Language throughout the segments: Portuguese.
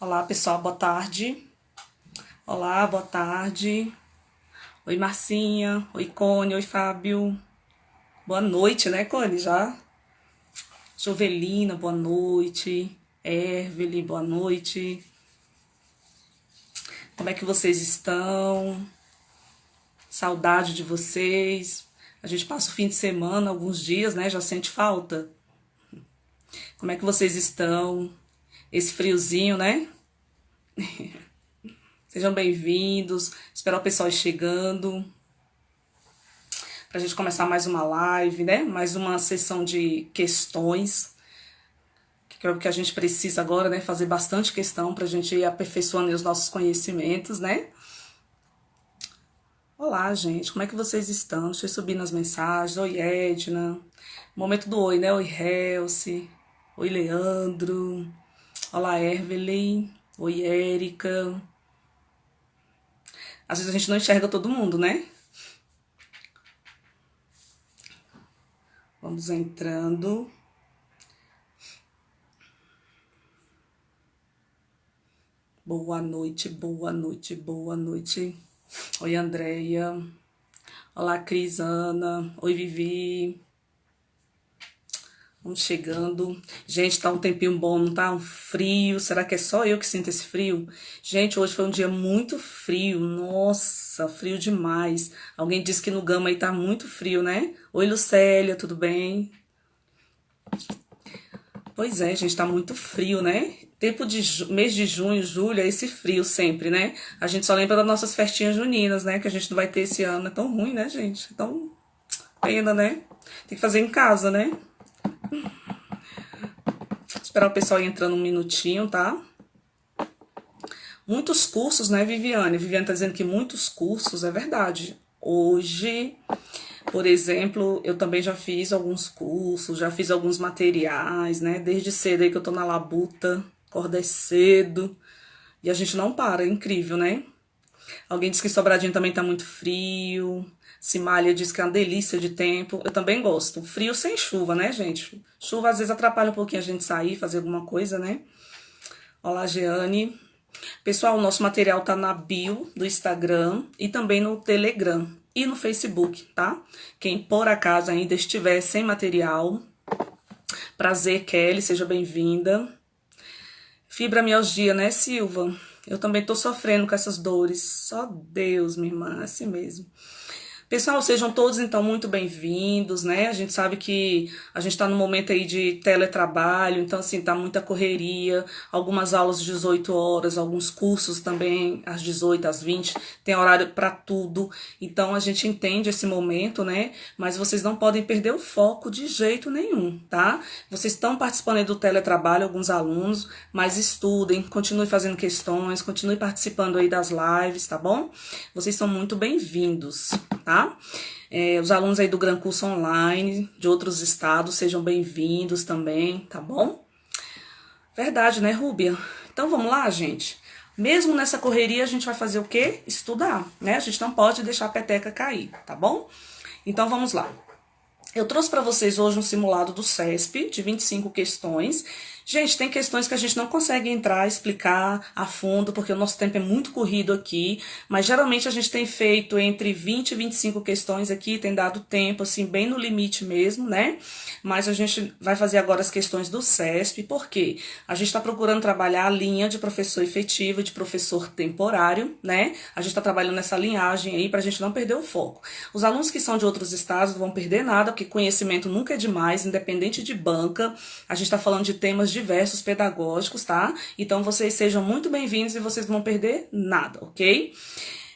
Olá, pessoal, boa tarde. Olá, boa tarde. Oi, Marcinha. Oi, Cone. Oi, Fábio. Boa noite, né, Cone? Já? Jovelina, boa noite. Ervely, boa noite. Como é que vocês estão? Saudade de vocês. A gente passa o fim de semana, alguns dias, né? Já sente falta. Como é que vocês estão? Esse friozinho, né? Sejam bem-vindos. Esperar o pessoal ir chegando. Pra gente começar mais uma live, né? Mais uma sessão de questões, que é o que a gente precisa agora, né? Fazer bastante questão pra gente ir aperfeiçoando os nossos conhecimentos, né? Olá, gente, como é que vocês estão? Deixa eu subir nas mensagens. Oi, Edna. Momento do oi, né? Oi, Helce. Oi, Leandro. Olá, Ervely. Oi, Érica. Às vezes a gente não enxerga todo mundo, né? Vamos entrando. Boa noite, boa noite, boa noite. Oi, Andréia. Olá, Cris, Ana. Oi, Vivi. Vamos chegando. Gente, tá um tempinho bom, não tá? Um frio. Será que é só eu que sinto esse frio? Gente, hoje foi um dia muito frio. Nossa, frio demais. Alguém disse que no Gama aí tá muito frio, né? Oi, Lucélia, tudo bem? Pois é, gente, tá muito frio, né? Tempo de mês de junho, julho, é esse frio sempre, né? A gente só lembra das nossas festinhas juninas, né? Que a gente não vai ter esse ano. É tão ruim, né, gente? Então, pena, né? Tem que fazer em casa, né? Esperar o pessoal ir entrando um minutinho, tá? Muitos cursos, né, Viviane? Viviane tá dizendo que muitos cursos, é verdade. Hoje, por exemplo, eu também já fiz alguns cursos, já fiz alguns materiais, né? Desde cedo aí que eu tô na labuta, acorda cedo. E a gente não para, é incrível, né? Alguém disse que Sobradinho também tá muito frio. Simália diz que é uma delícia de tempo. Eu também gosto. Frio sem chuva, né, gente? Chuva às vezes atrapalha um pouquinho a gente sair, fazer alguma coisa, né? Olá, Jeane. Pessoal, o nosso material tá na bio do Instagram e também no Telegram e no Facebook, tá? Quem por acaso ainda estiver sem material, prazer, Kelly, seja bem-vinda. Fibromialgia, né, Silva? Eu também tô sofrendo com essas dores. Só Deus, minha irmã, é assim mesmo. Pessoal, sejam todos então muito bem-vindos, né? A gente sabe que a gente está no momento aí de teletrabalho, então assim, tá muita correria, algumas aulas às 18 horas, alguns cursos também às 18, às 20, tem horário para tudo. Então a gente entende esse momento, né? Mas vocês não podem perder o foco de jeito nenhum, tá? Vocês estão participando aí do teletrabalho, alguns alunos, mas estudem, continuem fazendo questões, continuem participando aí das lives, tá bom? Vocês são muito bem-vindos, tá? Os alunos aí do Gran Curso Online, de outros estados, sejam bem-vindos também, tá bom? Verdade, né, Rúbia? Então vamos lá, gente? Mesmo nessa correria, a gente vai fazer o quê? Estudar, né? A gente não pode deixar a peteca cair, tá bom? Então vamos lá. Eu trouxe para vocês hoje um simulado do CESP, de 25 questões. Gente, tem questões que a gente não consegue entrar, explicar a fundo, porque o nosso tempo é muito corrido aqui, mas geralmente a gente tem feito entre 20 e 25 questões aqui, tem dado tempo, assim, bem no limite mesmo, né? Mas a gente vai fazer agora as questões do CESP, por quê? A gente está procurando trabalhar a linha de professor efetivo e de professor temporário, né? A gente está trabalhando nessa linhagem aí para a gente não perder o foco. Os alunos que são de outros estados não vão perder nada, porque conhecimento nunca é demais, independente de banca. A gente está falando de temas diversos pedagógicos, tá? Então vocês sejam muito bem-vindos e vocês não vão perder nada, ok?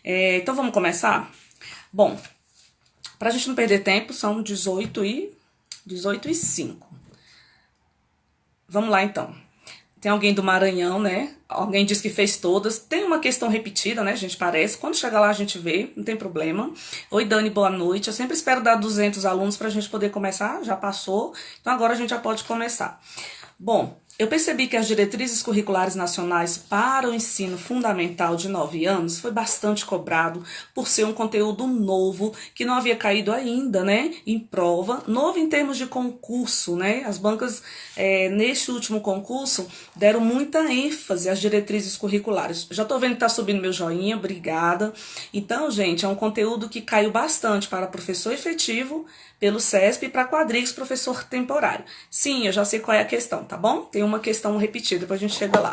Então vamos começar? Bom, pra gente não perder tempo, são 18 e 5. Vamos lá então. Tem alguém do Maranhão, né? Alguém disse que fez todas. Tem uma questão repetida, né, gente? Parece. Quando chegar lá a gente vê, não tem problema. Oi, Dani, boa noite. Eu sempre espero dar 200 alunos pra gente poder começar. Já passou. Então agora a gente já pode começar. Bom, Eu percebi que as diretrizes curriculares nacionais para o ensino fundamental de 9 anos foi bastante cobrado por ser um conteúdo novo, que não havia caído ainda, né, em prova, novo em termos de concurso, né, as bancas neste último concurso deram muita ênfase às diretrizes curriculares. Já estou vendo que está subindo meu joinha, obrigada. Então, gente, é um conteúdo que caiu bastante para professor efetivo, pelo CESP, e para quadrix, professor temporário. Sim, eu já sei qual é a questão, tá bom? Tem uma questão repetida, depois a gente chega lá.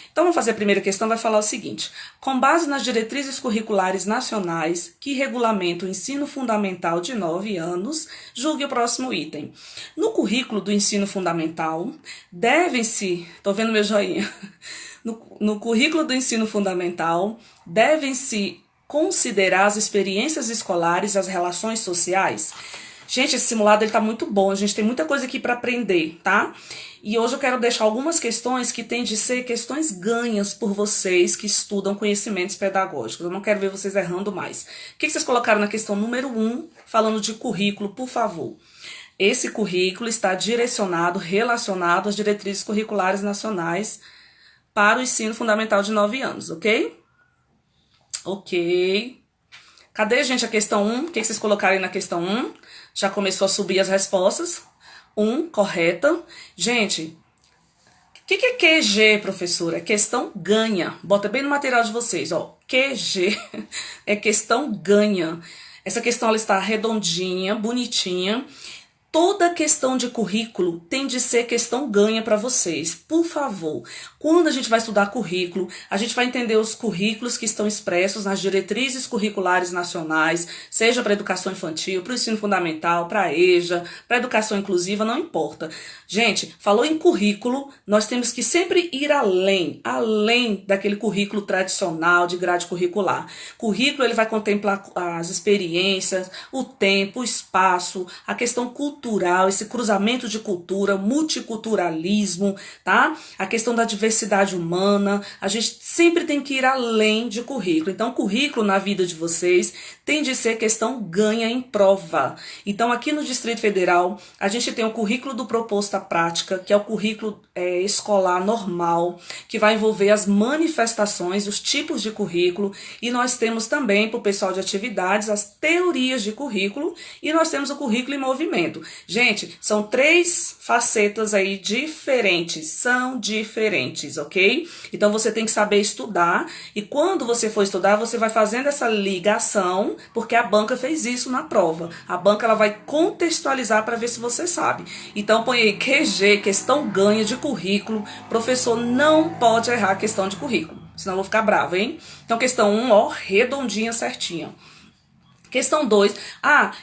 Então, vamos fazer a primeira questão, vai falar o seguinte. Com base nas diretrizes curriculares nacionais que regulamentam o ensino fundamental de 9 anos, julgue o próximo item. No currículo do ensino fundamental, devem-se... Tô vendo meu joinha. No currículo do ensino fundamental, devem-se considerar as experiências escolares, as relações sociais. Gente, esse simulado ele tá muito bom, a gente tem muita coisa aqui para aprender, tá? E hoje eu quero deixar algumas questões que têm de ser questões ganhas por vocês que estudam conhecimentos pedagógicos. Eu não quero ver vocês errando mais. O que vocês colocaram na questão número 1, falando de currículo, por favor? Esse currículo está direcionado, relacionado às diretrizes curriculares nacionais para o ensino fundamental de 9 anos, ok? Ok. Cadê, gente, a questão 1? O que vocês colocaram aí na questão 1? Já começou a subir as respostas. 1, correta. Gente, o que é QG, professora? É questão ganha. Bota bem no material de vocês, ó. QG é questão ganha. Essa questão ela está redondinha, bonitinha. Toda questão de currículo tem de ser questão ganha para vocês. Por favor, quando a gente vai estudar currículo, a gente vai entender os currículos que estão expressos nas diretrizes curriculares nacionais, seja para educação infantil, para o ensino fundamental, para a EJA, para a educação inclusiva, não importa. Gente, falou em currículo, nós temos que sempre ir além daquele currículo tradicional de grade curricular. Currículo ele vai contemplar as experiências, o tempo, o espaço, a questão cultural, esse cruzamento de cultura, multiculturalismo, tá? A questão da diversidade humana, a gente sempre tem que ir além de currículo. Então, currículo na vida de vocês tem de ser questão ganha em prova. Então, aqui no Distrito Federal, a gente tem o currículo do proposto à prática, que é o currículo escolar normal, que vai envolver as manifestações, os tipos de currículo, e nós temos também, para o pessoal de atividades, as teorias de currículo, e nós temos o currículo em movimento. Gente, são 3 facetas aí diferentes, são diferentes, ok? Então você tem que saber estudar, e quando você for estudar, você vai fazendo essa ligação, porque a banca fez isso na prova. A banca ela vai contextualizar para ver se você sabe. Então põe aí QG, questão ganha de currículo. Professor não pode errar a questão de currículo, senão eu vou ficar brava, hein? Então questão 1, ó, redondinha, certinha. Questão 2,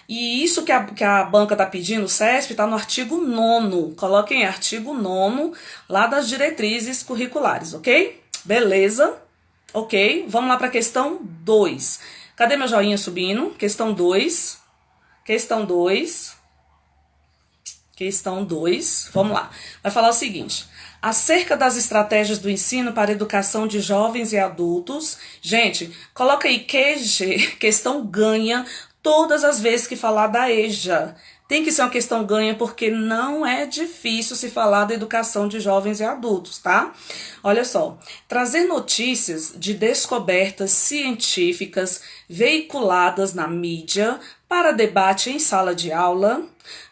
e isso que a banca está pedindo, o CESP, está no artigo 9º. Coloquem artigo 9º lá das diretrizes curriculares, ok? Beleza? Ok, vamos lá para a questão 2. Cadê meu joinha subindo? Questão 2. Questão 2. Questão 2. Vamos lá. Vai falar o seguinte. Acerca das estratégias do ensino para a educação de jovens e adultos. Gente, coloca aí QG, questão ganha, todas as vezes que falar da EJA. Tem que ser uma questão ganha porque não é difícil se falar da educação de jovens e adultos, tá? Olha só, trazer notícias de descobertas científicas veiculadas na mídia para debate em sala de aula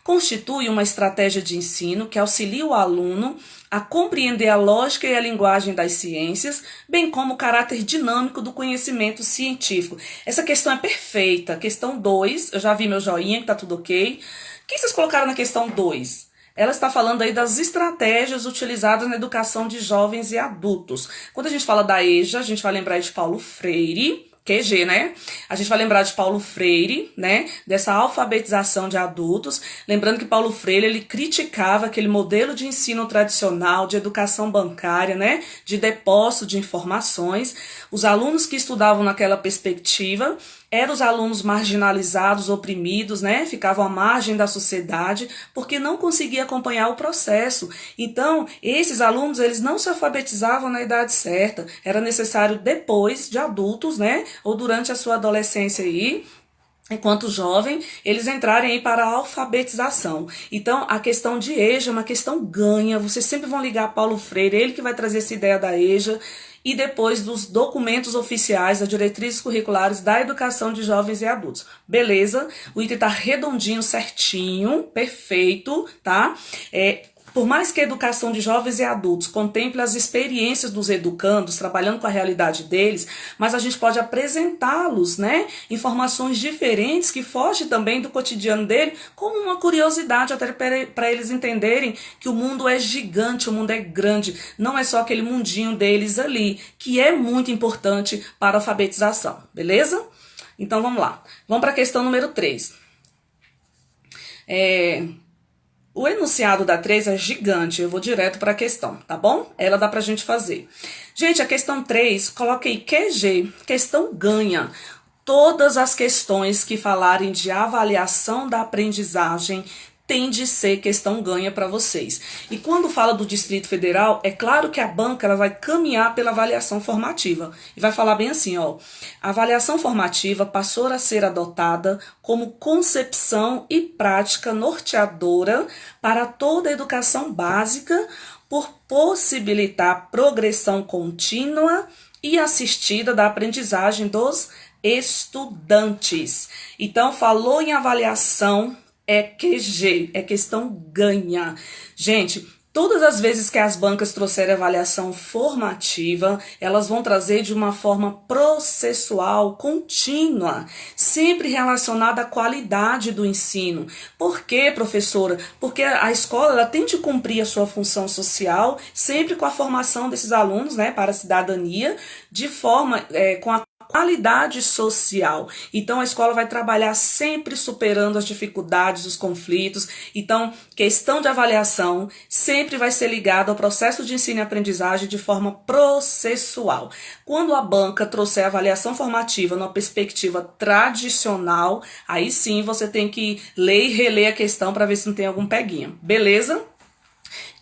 constitui uma estratégia de ensino que auxilia o aluno a compreender a lógica e a linguagem das ciências, bem como o caráter dinâmico do conhecimento científico. Essa questão é perfeita. Questão 2, eu já vi meu joinha, que tá tudo ok. O que vocês colocaram na questão 2? Ela está falando aí das estratégias utilizadas na educação de jovens e adultos. Quando a gente fala da EJA, a gente vai lembrar de Paulo Freire, QG, né? A gente vai lembrar de Paulo Freire, né? Dessa alfabetização de adultos. Lembrando que Paulo Freire, ele criticava aquele modelo de ensino tradicional, de educação bancária, né? De depósito de informações. Os alunos que estudavam naquela perspectiva eram os alunos marginalizados, oprimidos, né? Ficavam à margem da sociedade porque não conseguiam acompanhar o processo. Então, esses alunos, eles não se alfabetizavam na idade certa. Era necessário depois de adultos, né? Ou durante a sua adolescência aí, enquanto jovem, eles entrarem aí para a alfabetização. Então, a questão de EJA é uma questão ganha. Vocês sempre vão ligar a Paulo Freire, ele que vai trazer essa ideia da EJA, e depois dos documentos oficiais, das diretrizes curriculares da educação de jovens e adultos. Beleza? O item tá redondinho, certinho, perfeito, tá? Por mais que a educação de jovens e adultos contemple as experiências dos educandos, trabalhando com a realidade deles, mas a gente pode apresentá-los, né, informações diferentes que fogem também do cotidiano dele, como uma curiosidade até para eles entenderem que o mundo é gigante, o mundo é grande, não é só aquele mundinho deles ali, que é muito importante para a alfabetização, beleza? Então vamos lá. Vamos para a questão número 3. O enunciado da 3 é gigante, eu vou direto para a questão, tá bom? Ela dá pra gente fazer. Gente, a questão 3, coloquei QG, questão ganha. Todas as questões que falarem de avaliação da aprendizagem tem de ser questão ganha para vocês. E quando fala do Distrito Federal, é claro que a banca ela vai caminhar pela avaliação formativa. E vai falar bem assim, ó. A avaliação formativa passou a ser adotada como concepção e prática norteadora para toda a educação básica por possibilitar progressão contínua e assistida da aprendizagem dos estudantes. Então, falou em avaliação, é QG, é questão ganha. Gente, todas as vezes que as bancas trouxerem avaliação formativa, elas vão trazer de uma forma processual, contínua, sempre relacionada à qualidade do ensino. Por quê, professora? Porque a escola ela tem de cumprir a sua função social, sempre com a formação desses alunos, né, para a cidadania, de forma com a qualidade social. Então, a escola vai trabalhar sempre superando as dificuldades, os conflitos. Então, questão de avaliação sempre vai ser ligada ao processo de ensino e aprendizagem de forma processual. Quando a banca trouxer avaliação formativa numa perspectiva tradicional, aí sim você tem que ler e reler a questão para ver se não tem algum peguinha. Beleza?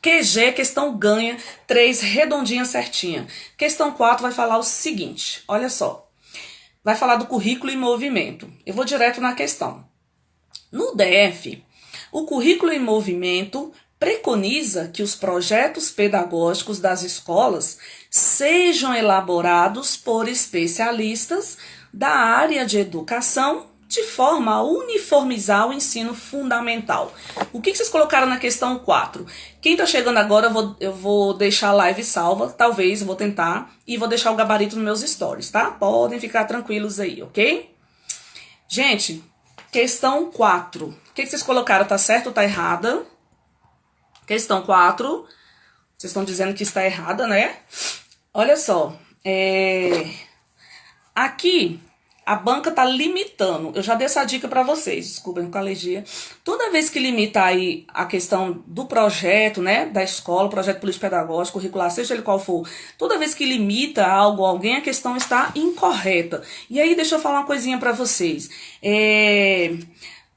QG, questão ganha, 3 redondinha certinha. Questão 4 vai falar o seguinte, olha só. Vai falar do currículo em movimento. Eu vou direto na questão. No DF, o currículo em movimento preconiza que os projetos pedagógicos das escolas sejam elaborados por especialistas da área de educação de forma a uniformizar o ensino fundamental. O que vocês colocaram na questão 4? Quem está chegando agora, eu vou deixar a live salva, talvez, eu vou tentar, e vou deixar o gabarito nos meus stories, tá? Podem ficar tranquilos aí, ok? Gente, questão 4. O que vocês colocaram? Tá certo ou tá errada? Questão 4. Vocês estão dizendo que está errada, né? Olha só. Aqui a banca tá limitando. Eu já dei essa dica para vocês, desculpem com a alergia. Toda vez que limita aí a questão do projeto, né, da escola, projeto político-pedagógico, curricular, seja ele qual for, toda vez que limita algo, alguém, a questão está incorreta. E aí, deixa eu falar uma coisinha para vocês.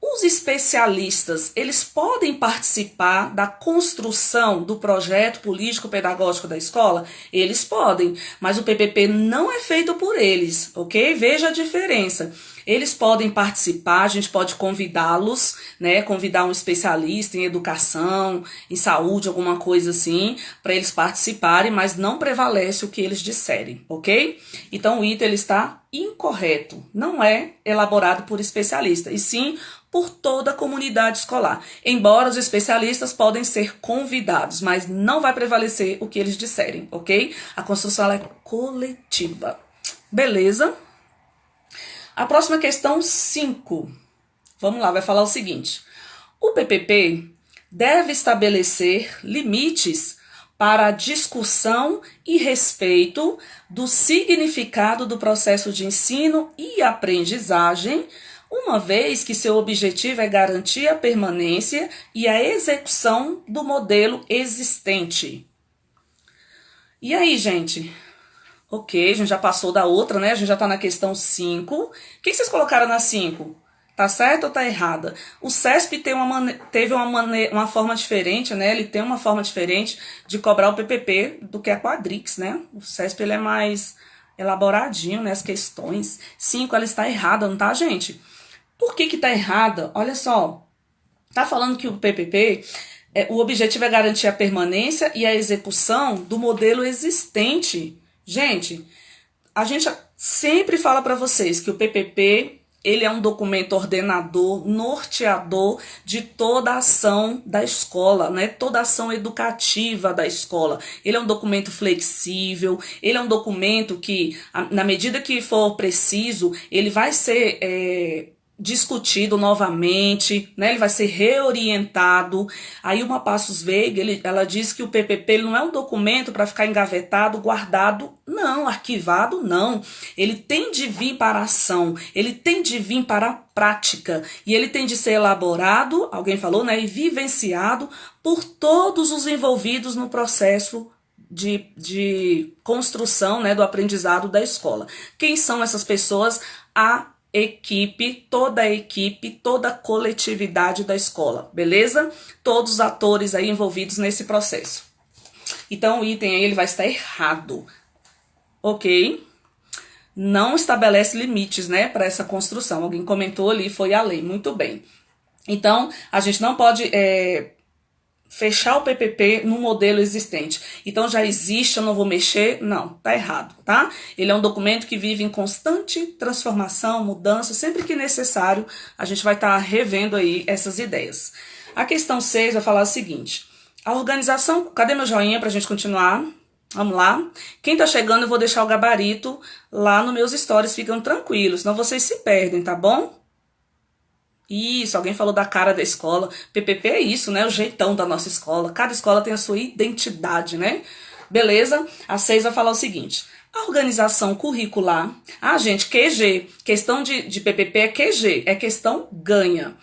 Os especialistas, eles podem participar da construção do projeto político-pedagógico da escola? Eles podem, mas o PPP não é feito por eles, ok? Veja a diferença. Eles podem participar, a gente pode convidá-los, né? Convidar um especialista em educação, em saúde, alguma coisa assim, para eles participarem, mas não prevalece o que eles disserem, ok? Então o item ele está incorreto, não é elaborado por especialista, e sim por toda a comunidade escolar. Embora os especialistas podem ser convidados, mas não vai prevalecer o que eles disserem, ok? A construção é coletiva. Beleza? A próxima questão 5. Vamos lá, vai falar o seguinte. O PPP deve estabelecer limites para a discussão e respeito do significado do processo de ensino e aprendizagem, uma vez que seu objetivo é garantir a permanência e a execução do modelo existente. E aí, gente? Ok, a gente já passou da outra, né? A gente já tá na questão 5. O que vocês colocaram na 5? Tá certo ou tá errada? O CESP teve uma forma diferente, né? Ele tem uma forma diferente de cobrar o PPP do que a Quadrix, né? O CESP ele é mais elaboradinho, né? As questões. 5, ela está errada, não tá, gente? Por que que tá errada? Olha só, tá falando que o PPP, o objetivo é garantir a permanência e a execução do modelo existente. Gente, a gente sempre fala para vocês que o PPP, ele é um documento ordenador, norteador de toda a ação da escola, né? Toda a ação educativa da escola. Ele é um documento flexível, ele é um documento que, na medida que for preciso, ele vai ser discutido novamente, né? Ele vai ser reorientado. Aí uma Passos Veiga, ela diz que o PPP ele não é um documento para ficar engavetado, guardado, não, arquivado, não. Ele tem de vir para a ação, ele tem de vir para a prática, e ele tem de ser elaborado, alguém falou, né? E vivenciado por todos os envolvidos no processo de construção, né, do aprendizado da escola. Quem são essas pessoas? A equipe, toda a coletividade da escola, beleza? Todos os atores aí envolvidos nesse processo. Então o item aí ele vai estar errado, ok? Não estabelece limites, né, para essa construção. Alguém comentou ali, foi a lei, muito bem. Então a gente não pode fechar o PPP no modelo existente. Então já existe, eu não vou mexer? Não, tá errado, tá? Ele é um documento que vive em constante transformação, mudança, sempre que necessário, a gente vai estar revendo aí essas ideias. A questão 6 vai falar o seguinte: a organização, cadê meu joinha pra gente continuar? Vamos lá. Quem tá chegando, eu vou deixar o gabarito lá nos meus stories, ficam tranquilos, senão vocês se perdem, tá bom? Isso, alguém falou da cara da escola. PPP é isso, né? O jeitão da nossa escola. Cada escola tem a sua identidade, né? Beleza? A 6 vai falar o seguinte: a organização curricular. Ah, gente, QG. Questão de PPP é QG, é questão ganha.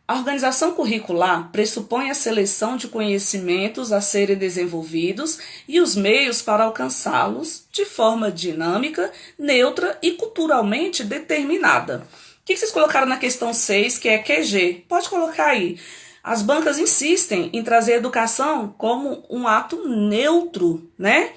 A organização curricular pressupõe a seleção de conhecimentos a serem desenvolvidos e os meios para alcançá-los de forma dinâmica, neutra e culturalmente determinada. O que vocês colocaram na questão 6, que é QG? Pode colocar aí. As bancas insistem em trazer a educação como um ato neutro, né?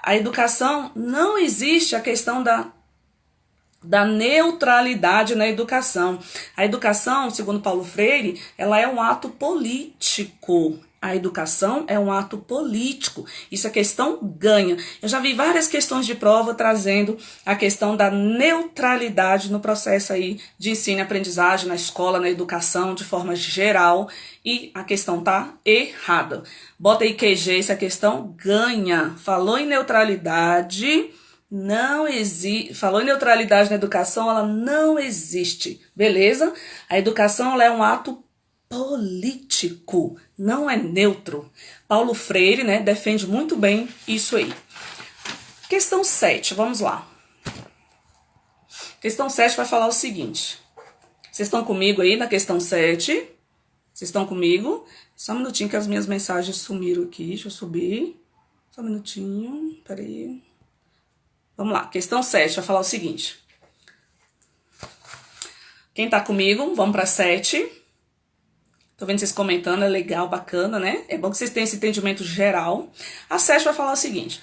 A educação, não existe a questão da neutralidade na educação. A educação, segundo Paulo Freire, ela é um ato político. A educação é um ato político. Isso é questão ganha. Eu já vi várias questões de prova trazendo a questão da neutralidade no processo aí de ensino e aprendizagem na escola, na educação, de forma geral. E a questão tá errada. Bota aí QG, se a questão ganha. Falou em neutralidade, não existe. Falou em neutralidade na educação, ela não existe. Beleza? A educação ela é um ato político, não é neutro. Paulo Freire, né, defende muito bem isso aí. Questão 7, vamos lá. Questão 7 vai falar o seguinte. Vocês estão comigo aí na questão 7? Vocês estão comigo? Só um minutinho que as minhas mensagens sumiram aqui. Deixa eu subir. Só um minutinho, peraí. Vamos lá, questão 7 vai falar o seguinte. Quem tá comigo, vamos para 7. Tô vendo vocês comentando, é legal, bacana, né? É bom que vocês tenham esse entendimento geral. A 7 vai falar o seguinte.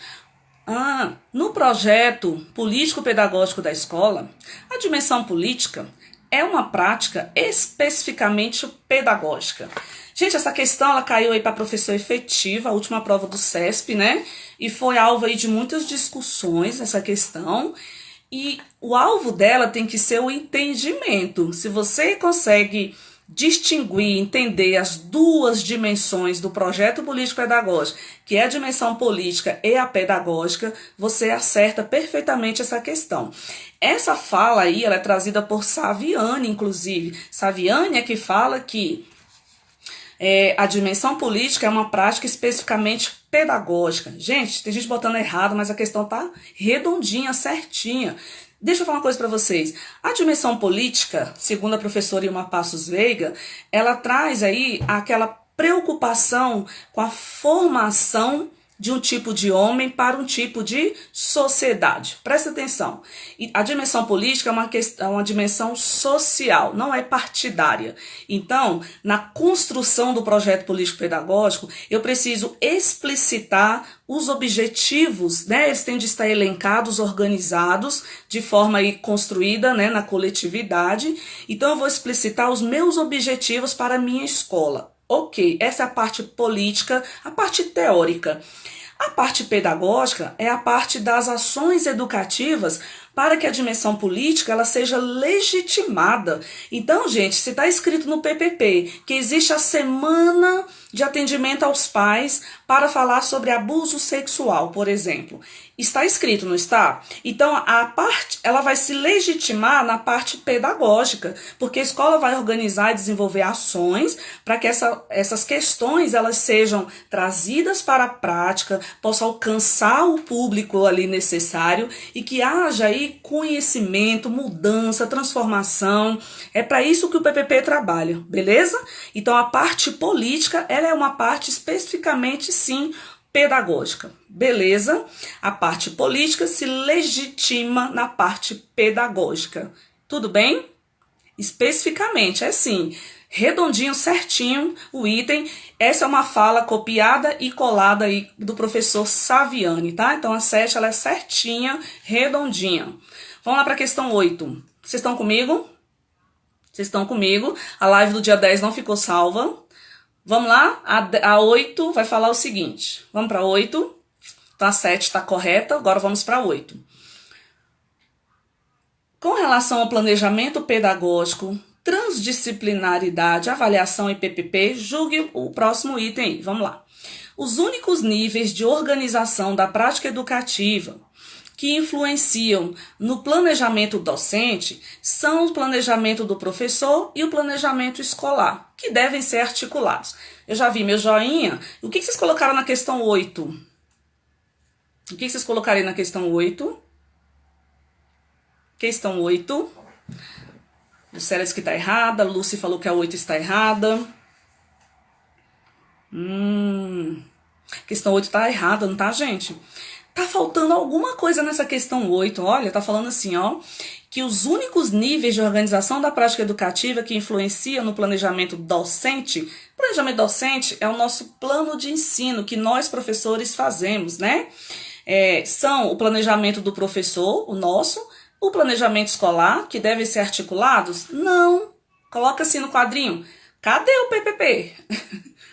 No projeto político-pedagógico da escola, a dimensão política é uma prática especificamente pedagógica. Gente, essa questão ela caiu aí para professor efetiva, a última prova do CESP, né? E foi alvo aí de muitas discussões essa questão. E o alvo dela tem que ser o entendimento. Se você consegue distinguir, entender as duas dimensões do projeto político-pedagógico, que é a dimensão política e a pedagógica, você acerta perfeitamente essa questão. Essa fala aí, ela é trazida por Saviani, inclusive. Saviani é que fala que a dimensão política é uma prática especificamente pedagógica. Gente, tem gente botando errado, mas a questão tá redondinha, certinha. Deixa eu falar uma coisa para vocês. A dimensão política, segundo a professora Ilma Passos Veiga, ela traz aí aquela preocupação com a formação de um tipo de homem para um tipo de sociedade. Presta atenção. E a dimensão política é uma dimensão social, não é partidária. Então, na construção do projeto político-pedagógico, eu preciso explicitar os objetivos, né? Eles têm de estar elencados, organizados, de forma aí construída, né, na coletividade. Então, eu vou explicitar os meus objetivos para a minha escola. Ok, essa é a parte política, a parte teórica. A parte pedagógica é a parte das ações educativas para que a dimensão política ela seja legitimada. Então, gente, se está escrito no PPP que existe a semana de atendimento aos pais para falar sobre abuso sexual, por exemplo, está escrito, não está? Então, a parte, ela vai se legitimar na parte pedagógica, porque a escola vai organizar e desenvolver ações para que essas questões elas sejam trazidas para a prática, possam alcançar o público ali necessário e que haja aí conhecimento, mudança, transformação. É para isso que o PPP trabalha, beleza? Então, a parte política, ela é uma parte especificamente, sim, pedagógica, beleza? A parte política se legitima na parte pedagógica, tudo bem? Especificamente, é assim, redondinho, certinho o item. Essa é uma fala copiada e colada aí do professor Saviani, tá? Então a 7 ela é certinha, redondinha. Vamos lá para a questão 8. Vocês estão comigo? Vocês estão comigo? A live do dia 10 não ficou salva. Vamos lá? A 8 vai falar o seguinte. Vamos para 8. Então a 7 está correta, agora vamos para 8. Com relação ao planejamento pedagógico, transdisciplinaridade, avaliação e PPP, julgue o próximo item aí. Vamos lá. Os únicos níveis de organização da prática educativa que influenciam no planejamento docente são o planejamento do professor e o planejamento escolar, que devem ser articulados. Eu já vi meu joinha. O que vocês colocaram na questão 8? O que vocês colocaram aí na questão 8? Questão 8. Lucélia disse que está errada. Lucy falou que a 8 está errada. Questão 8 está errada, não tá, gente? Tá faltando alguma coisa nessa questão 8. Olha, tá falando assim, ó, que os únicos níveis de organização da prática educativa que influenciam no planejamento docente é o nosso plano de ensino que nós professores fazemos, né? São o planejamento do professor, o nosso, o planejamento escolar, que devem ser articulados? Não. Coloca assim no quadrinho. Cadê o PPP?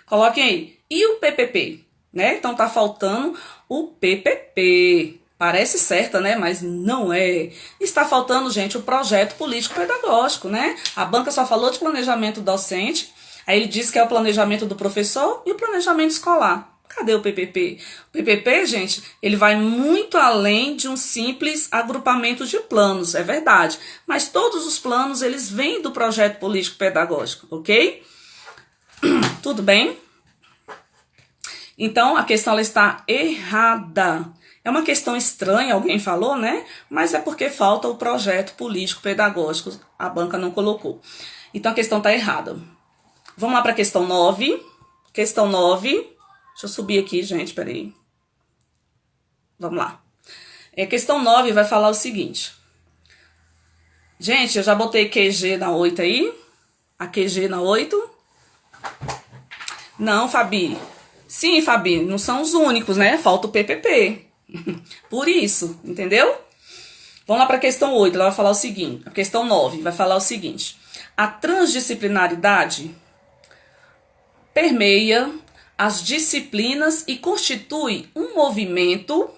Coloquem aí. E o PPP? Né? Então tá faltando o PPP. Parece certa, né? Mas não é. Está faltando, gente, o projeto político-pedagógico, né? A banca só falou de planejamento docente. Aí ele disse que é o planejamento do professor e o planejamento escolar. Cadê o PPP? O PPP, gente, ele vai muito além de um simples agrupamento de planos, é verdade. Mas todos os planos, eles vêm do projeto político-pedagógico, ok? Tudo bem? Então, a questão ela está errada. É uma questão estranha, alguém falou, né? Mas é porque falta o projeto político-pedagógico. A banca não colocou. Então, a questão está errada. Vamos lá para a questão 9. Questão 9. Deixa eu subir aqui, gente, peraí. Vamos lá. Questão 9 vai falar o seguinte. Gente, eu já botei QG na 8 aí. A QG na 8. Não, Fabi. Sim, Fabi, não são os únicos, né? Falta o PPP. Por isso, entendeu? Vamos lá para a questão 8, ela vai falar o seguinte. A questão 9 vai falar o seguinte. A transdisciplinaridade permeia as disciplinas e constitui um movimento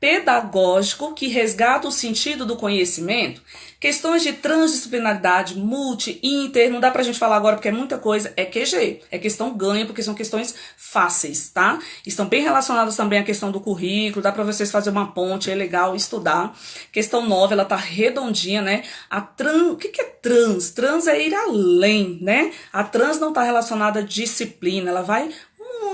pedagógico que resgata o sentido do conhecimento. Questões de transdisciplinaridade, multi, inter, não dá pra gente falar agora porque é muita coisa, é QG, é questão ganha porque são questões fáceis, tá? Estão bem relacionadas também à questão do currículo, dá pra vocês fazer uma ponte, é legal estudar. Questão 9, ela tá redondinha, né? O que é trans? Trans é ir além, né? A trans não tá relacionada à disciplina, ela vai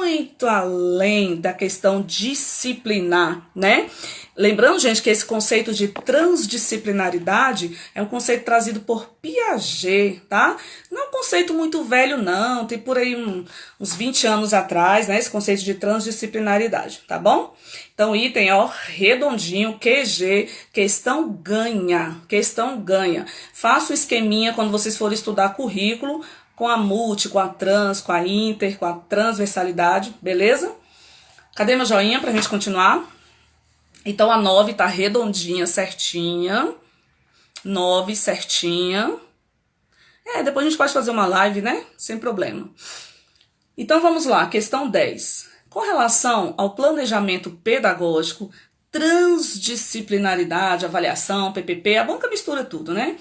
muito além da questão disciplinar, né? Lembrando, gente, que esse conceito de transdisciplinaridade é um conceito trazido por Piaget, tá? Não é um conceito muito velho, não. Tem por aí uns 20 anos atrás, né? Esse conceito de transdisciplinaridade, tá bom? Então, item, ó, redondinho, QG, questão ganha, questão ganha. Faça o esqueminha quando vocês forem estudar currículo, com a multi, com a trans, com a inter, com a transversalidade, beleza? Cadê meu joinha pra gente continuar? Então, a 9 tá redondinha, certinha. 9, certinha. Depois a gente pode fazer uma live, né? Sem problema. Então, vamos lá. Questão 10. Com relação ao planejamento pedagógico, transdisciplinaridade, avaliação, PPP, a banca mistura tudo, né?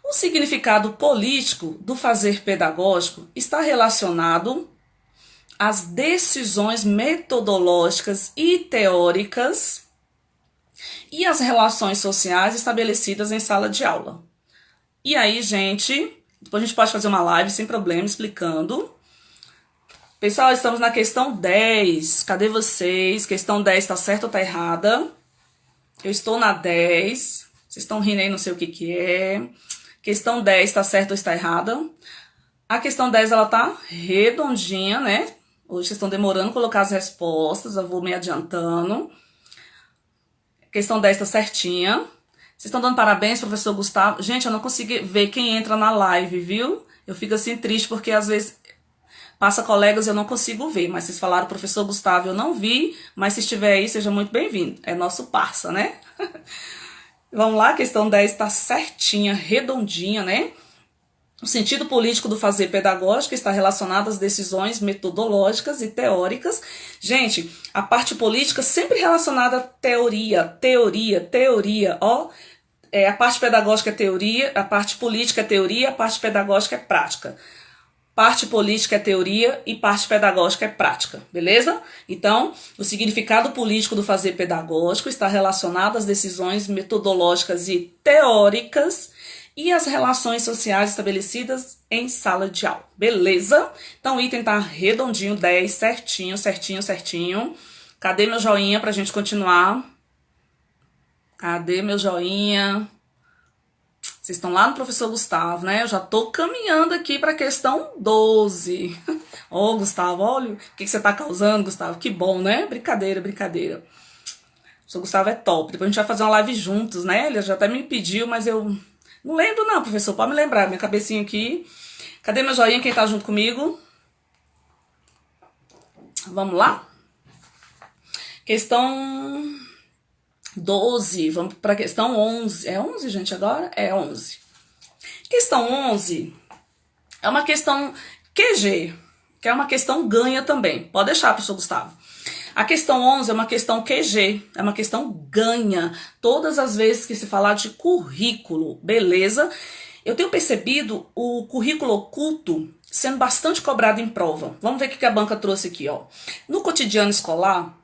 O significado político do fazer pedagógico está relacionado às decisões metodológicas e teóricas e as relações sociais estabelecidas em sala de aula. E aí, gente, depois a gente pode fazer uma live sem problema, explicando. Pessoal, estamos na questão 10. Cadê vocês? Questão 10 tá certa ou tá errada? Eu estou na 10. Vocês estão rindo aí, não sei o que é. Questão 10 tá certa ou está errada? A questão 10, ela tá redondinha, né? Hoje vocês estão demorando a colocar as respostas, eu vou me adiantando. Questão 10 tá certinha. Vocês estão dando parabéns, professor Gustavo. Gente, eu não consigo ver quem entra na live, viu? Eu fico assim triste porque às vezes passa colegas e eu não consigo ver. Mas vocês falaram professor Gustavo, eu não vi. Mas se estiver aí, seja muito bem-vindo. É nosso parça, né? Vamos lá, questão 10 tá certinha, redondinha, né? O sentido político do fazer pedagógico está relacionado às decisões metodológicas e teóricas. Gente, a parte política sempre relacionada à teoria. Ó, a parte pedagógica é teoria, a parte política é teoria, a parte pedagógica é prática. Parte política é teoria e parte pedagógica é prática, beleza? Então, o significado político do fazer pedagógico está relacionado às decisões metodológicas e teóricas e as relações sociais estabelecidas em sala de aula, beleza? Então, o item tá redondinho, 10, certinho, certinho, certinho. Cadê meu joinha pra gente continuar? Cadê meu joinha? Vocês estão lá no professor Gustavo, né? Eu já tô caminhando aqui pra questão 12. Ô, Gustavo, olha o que você tá causando, Gustavo. Que bom, né? Brincadeira, brincadeira. O professor Gustavo é top. Depois a gente vai fazer uma live juntos, né? Ele já até me pediu, mas eu... não lembro não, professor, pode me lembrar, minha cabecinha aqui. Cadê meu joinha, quem tá junto comigo? Vamos lá? Questão 12, vamos para questão 11. É 11, gente, agora? É 11. Questão 11 é uma questão QG, que é uma questão ganha também. Pode deixar, professor Gustavo. A questão 11 é uma questão QG, é uma questão ganha. Todas as vezes que se falar de currículo, beleza? Eu tenho percebido o currículo oculto sendo bastante cobrado em prova. Vamos ver o que a banca trouxe aqui, ó. No cotidiano escolar,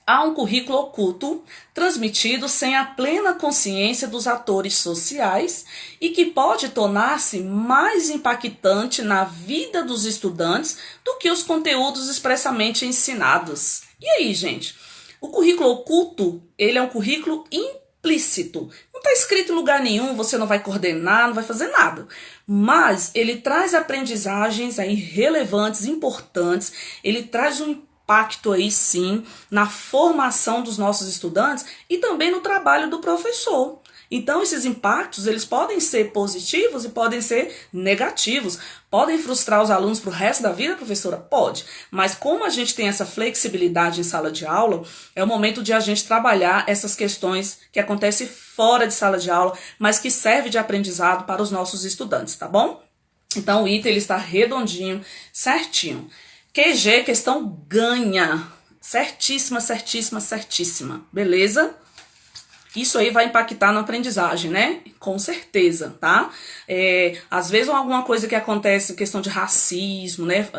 há um currículo oculto transmitido sem a plena consciência dos atores sociais e que pode tornar-se mais impactante na vida dos estudantes do que os conteúdos expressamente ensinados. E aí, gente? O currículo oculto, ele é um currículo implícito. Não está escrito em lugar nenhum, você não vai coordenar, não vai fazer nada. Mas ele traz aprendizagens aí relevantes, importantes, ele traz um impacto aí sim na formação dos nossos estudantes e também no trabalho do professor. Então esses impactos, eles podem ser positivos e podem ser negativos. Podem frustrar os alunos para o resto da vida, professora? Pode. Mas como a gente tem essa flexibilidade em sala de aula, é o momento de a gente trabalhar essas questões que acontecem fora de sala de aula, mas que serve de aprendizado para os nossos estudantes, tá bom? Então o item ele está redondinho, certinho. QG, questão ganha. Certíssima, certíssima, certíssima. Beleza? Isso aí vai impactar na aprendizagem, né? Com certeza, tá? Às vezes alguma coisa que acontece, questão de racismo, né?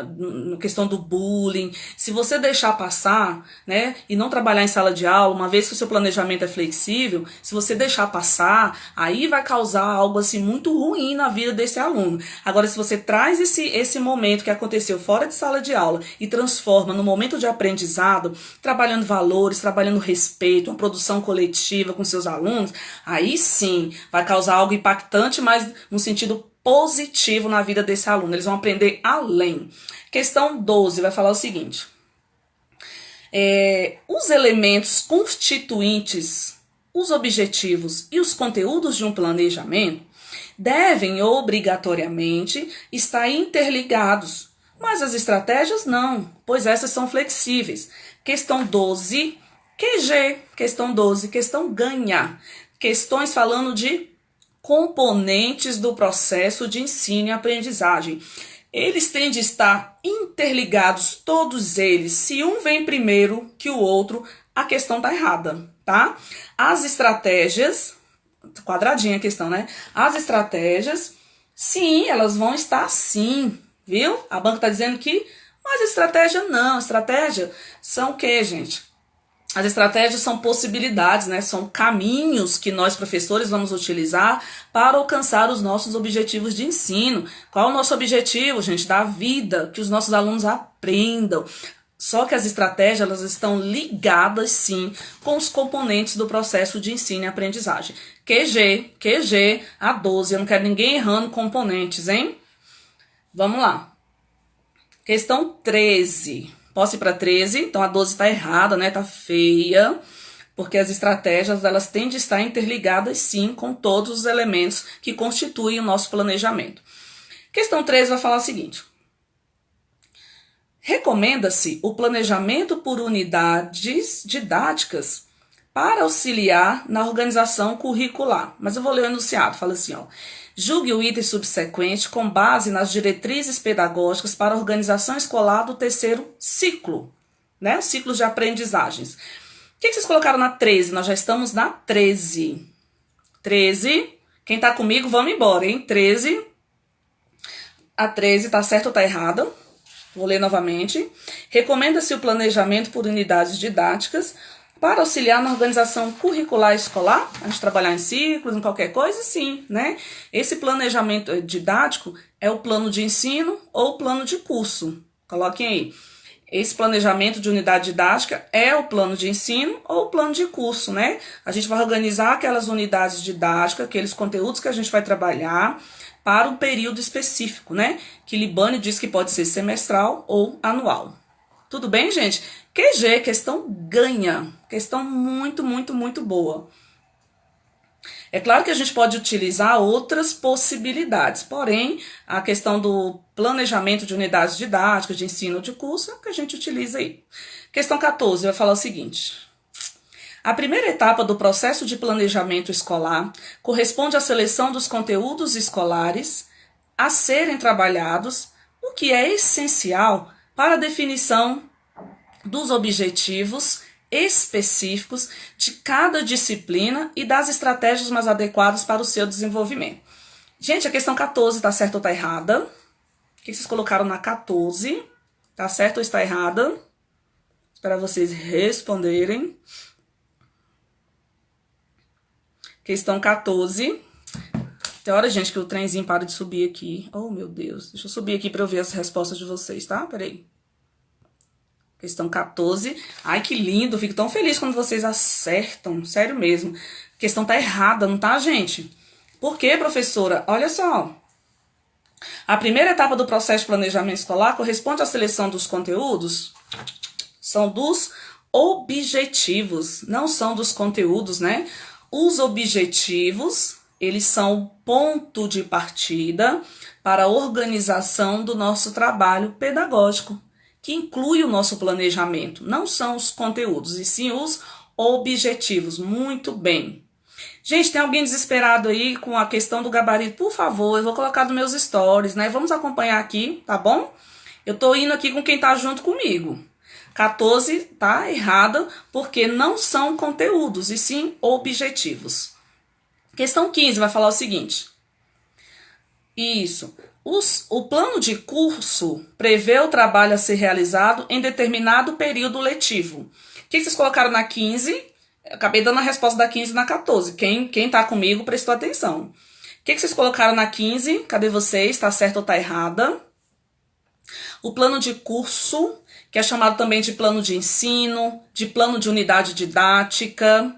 Questão do bullying. Se você deixar passar, né? E não trabalhar em sala de aula, uma vez que o seu planejamento é flexível, se você deixar passar, aí vai causar algo assim muito ruim na vida desse aluno. Agora, se você traz esse momento que aconteceu fora de sala de aula e transforma no momento de aprendizado, trabalhando valores, trabalhando respeito, uma produção coletiva com seus alunos, aí sim vai causar algo impactante, mas no sentido positivo na vida desse aluno. Eles vão aprender além. Questão 12 vai falar o seguinte. Os elementos constituintes, os objetivos e os conteúdos de um planejamento devem obrigatoriamente estar interligados, mas as estratégias não, pois essas são flexíveis. Questão 12, QG. Questão 12, questão ganha. Questões falando de componentes do processo de ensino e aprendizagem. Eles têm de estar interligados, todos eles. Se um vem primeiro que o outro, a questão está errada, tá? As estratégias, quadradinha a questão, né? As estratégias, sim, elas vão estar sim, viu? A banca está dizendo que, mas estratégia não. Estratégia são o quê, gente? As estratégias são possibilidades, né? São caminhos que nós, professores, vamos utilizar para alcançar os nossos objetivos de ensino. Qual é o nosso objetivo, gente? Da vida, que os nossos alunos aprendam. Só que as estratégias, elas estão ligadas, sim, com os componentes do processo de ensino e aprendizagem. QG, a 12. Eu não quero ninguém errando componentes, hein? Vamos lá. Questão 13. Posso ir para 13? Então a 12 está errada, né? Está feia, porque as estratégias elas têm de estar interligadas sim com todos os elementos que constituem o nosso planejamento. Questão 13 vai falar o seguinte. Recomenda-se o planejamento por unidades didáticas para auxiliar na organização curricular. Mas eu vou ler o enunciado, fala assim, ó. Julgue o item subsequente com base nas diretrizes pedagógicas para a organização escolar do terceiro ciclo, né? Os ciclos de aprendizagens. O que vocês colocaram na 13? Nós já estamos na 13. 13. Quem tá comigo, vamos embora, hein? 13. A 13 tá certa ou tá errada? Vou ler novamente. Recomenda-se o planejamento por unidades didáticas para auxiliar na organização curricular escolar, a gente trabalhar em ciclos, em qualquer coisa, sim, né? Esse planejamento didático é o plano de ensino ou o plano de curso. Coloquem aí. Esse planejamento de unidade didática é o plano de ensino ou o plano de curso, né? A gente vai organizar aquelas unidades didáticas, aqueles conteúdos que a gente vai trabalhar para um período específico, né? Que Libânio diz que pode ser semestral ou anual. Tudo bem, gente? QG, questão ganha. Questão muito, muito, muito boa. É claro que a gente pode utilizar outras possibilidades, porém, a questão do planejamento de unidades didáticas, de ensino de curso, é o que a gente utiliza aí. Questão 14 vai falar o seguinte. A primeira etapa do processo de planejamento escolar corresponde à seleção dos conteúdos escolares a serem trabalhados, o que é essencial para a definição dos objetivos específicos de cada disciplina e das estratégias mais adequadas para o seu desenvolvimento. Gente, a questão 14 está certa ou está errada? O que vocês colocaram na 14? Está certa ou está errada? Para vocês responderem. Questão 14. Tem hora, gente, que o trenzinho para de subir aqui. Oh, meu Deus. Deixa eu subir aqui para eu ver as respostas de vocês, tá? Peraí. Questão 14. Ai, que lindo. Fico tão feliz quando vocês acertam. Sério mesmo. A questão tá errada, não tá, gente? Por quê, professora? Olha só. A primeira etapa do processo de planejamento escolar corresponde à seleção dos conteúdos. São dos objetivos, não são dos conteúdos, né? Os objetivos, eles são o ponto de partida para a organização do nosso trabalho pedagógico, que inclui o nosso planejamento. Não são os conteúdos, e sim os objetivos. Muito bem. Gente, tem alguém desesperado aí com a questão do gabarito? Por favor, eu vou colocar nos meus stories, né? Vamos acompanhar aqui, tá bom? Eu tô indo aqui com quem tá junto comigo. 14 tá errada porque não são conteúdos, e sim objetivos. Questão 15 vai falar o seguinte. Isso. O plano de curso prevê o trabalho a ser realizado em determinado período letivo. O que vocês colocaram na 15? Acabei dando a resposta da 15 na 14. Quem tá comigo prestou atenção. O que vocês colocaram na 15? Cadê vocês? Tá certo ou tá errada? O plano de curso, que é chamado também de plano de ensino, de plano de unidade didática,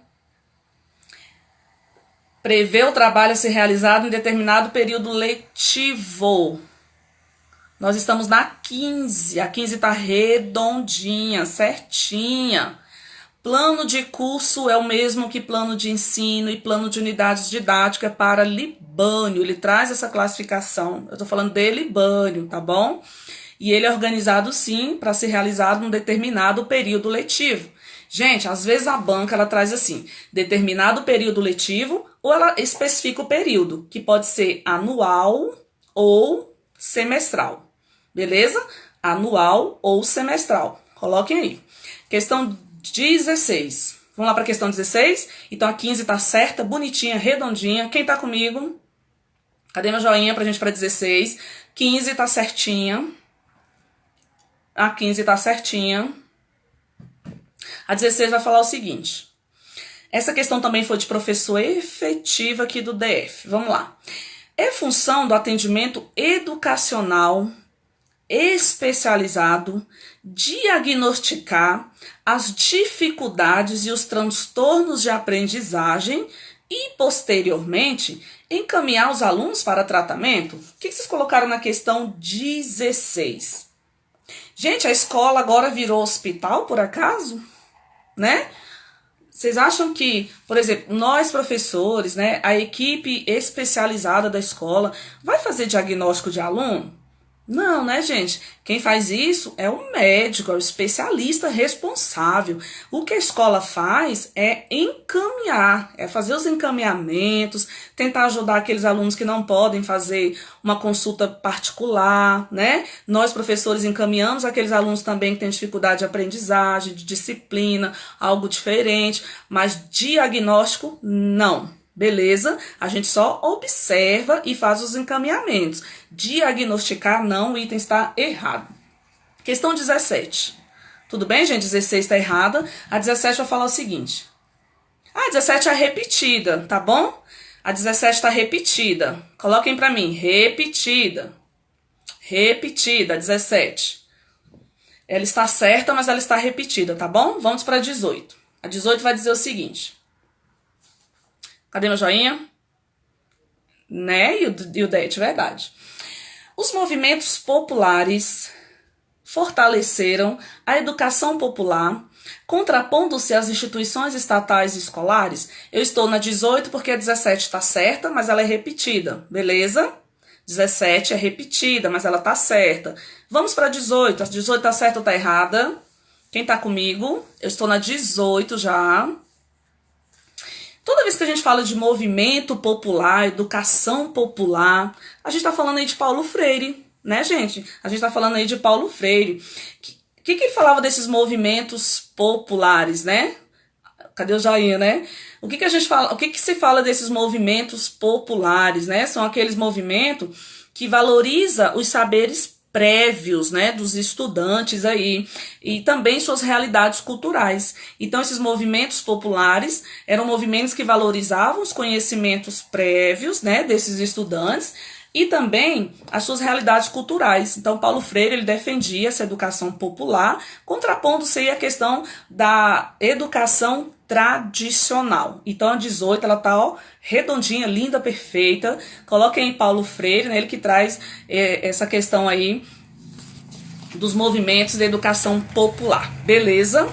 prevê o trabalho a ser realizado em determinado período letivo. Nós estamos na 15. A 15 tá redondinha, certinha. Plano de curso é o mesmo que plano de ensino e plano de unidades didáticas para Libânio. Ele traz essa classificação. Eu estou falando de Libânio, tá bom? E ele é organizado, sim, para ser realizado num determinado período letivo. Gente, às vezes a banca ela traz assim, determinado período letivo, ou ela especifica o período, que pode ser anual ou semestral. Beleza? Anual ou semestral. Coloquem aí. Questão 16. Vamos lá para a questão 16? Então a 15 tá certa, bonitinha, redondinha. Quem tá comigo? Cadê meu joinha pra gente ir para 16? 15 tá certinha. A 15 tá certinha. A 16 vai falar o seguinte. Essa questão também foi de professor efetivo aqui do DF. Vamos lá. É função do atendimento educacional especializado diagnosticar as dificuldades e os transtornos de aprendizagem e, posteriormente, encaminhar os alunos para tratamento? O que vocês colocaram na questão 16? Gente, a escola agora virou hospital, por acaso? Né? Vocês acham que, por exemplo, nós professores, né, a equipe especializada da escola vai fazer diagnóstico de aluno? Não, né, gente? Quem faz isso é o médico, é o especialista responsável. O que a escola faz é encaminhar, é fazer os encaminhamentos, tentar ajudar aqueles alunos que não podem fazer uma consulta particular, né? Nós, professores, encaminhamos aqueles alunos também que têm dificuldade de aprendizagem, de disciplina, algo diferente, mas diagnóstico, não. Beleza? A gente só observa e faz os encaminhamentos. Diagnosticar não, o item está errado. Questão 17. Tudo bem, gente? 16 está errada. A 17 vai falar o seguinte. A 17 é repetida, tá bom? A 17 está repetida. Coloquem para mim. Repetida. Repetida, 17. Ela está certa, mas ela está repetida, tá bom? Vamos para a 18. A 18 vai dizer o seguinte. Cadê meu joinha? Né? E o DET, verdade. Os movimentos populares fortaleceram a educação popular, contrapondo-se às instituições estatais e escolares. Eu estou na 18 porque a 17 está certa, mas ela é repetida, beleza? 17 é repetida, mas ela está certa. Vamos para a 18. A 18 está certa ou está errada? Quem está comigo? Eu estou na 18 já. Toda vez que a gente fala de movimento popular, educação popular, a gente está falando aí de Paulo Freire, né, gente? A gente está falando aí de Paulo Freire. O que ele falava desses movimentos populares, né? Cadê o joinha, né? O que a gente fala? O que se fala desses movimentos populares, né? São aqueles movimentos que valoriza os saberes prévios, né, dos estudantes aí, e também suas realidades culturais. Então, esses movimentos populares eram movimentos que valorizavam os conhecimentos prévios, né, desses estudantes, e também as suas realidades culturais. Então, Paulo Freire, ele defendia essa educação popular, contrapondo-se aí a questão da educação tradicional. Então, a 18, ela tá, ó, redondinha, linda, perfeita. Coloquem aí Paulo Freire, né, ele que traz essa questão aí dos movimentos da educação popular. Beleza?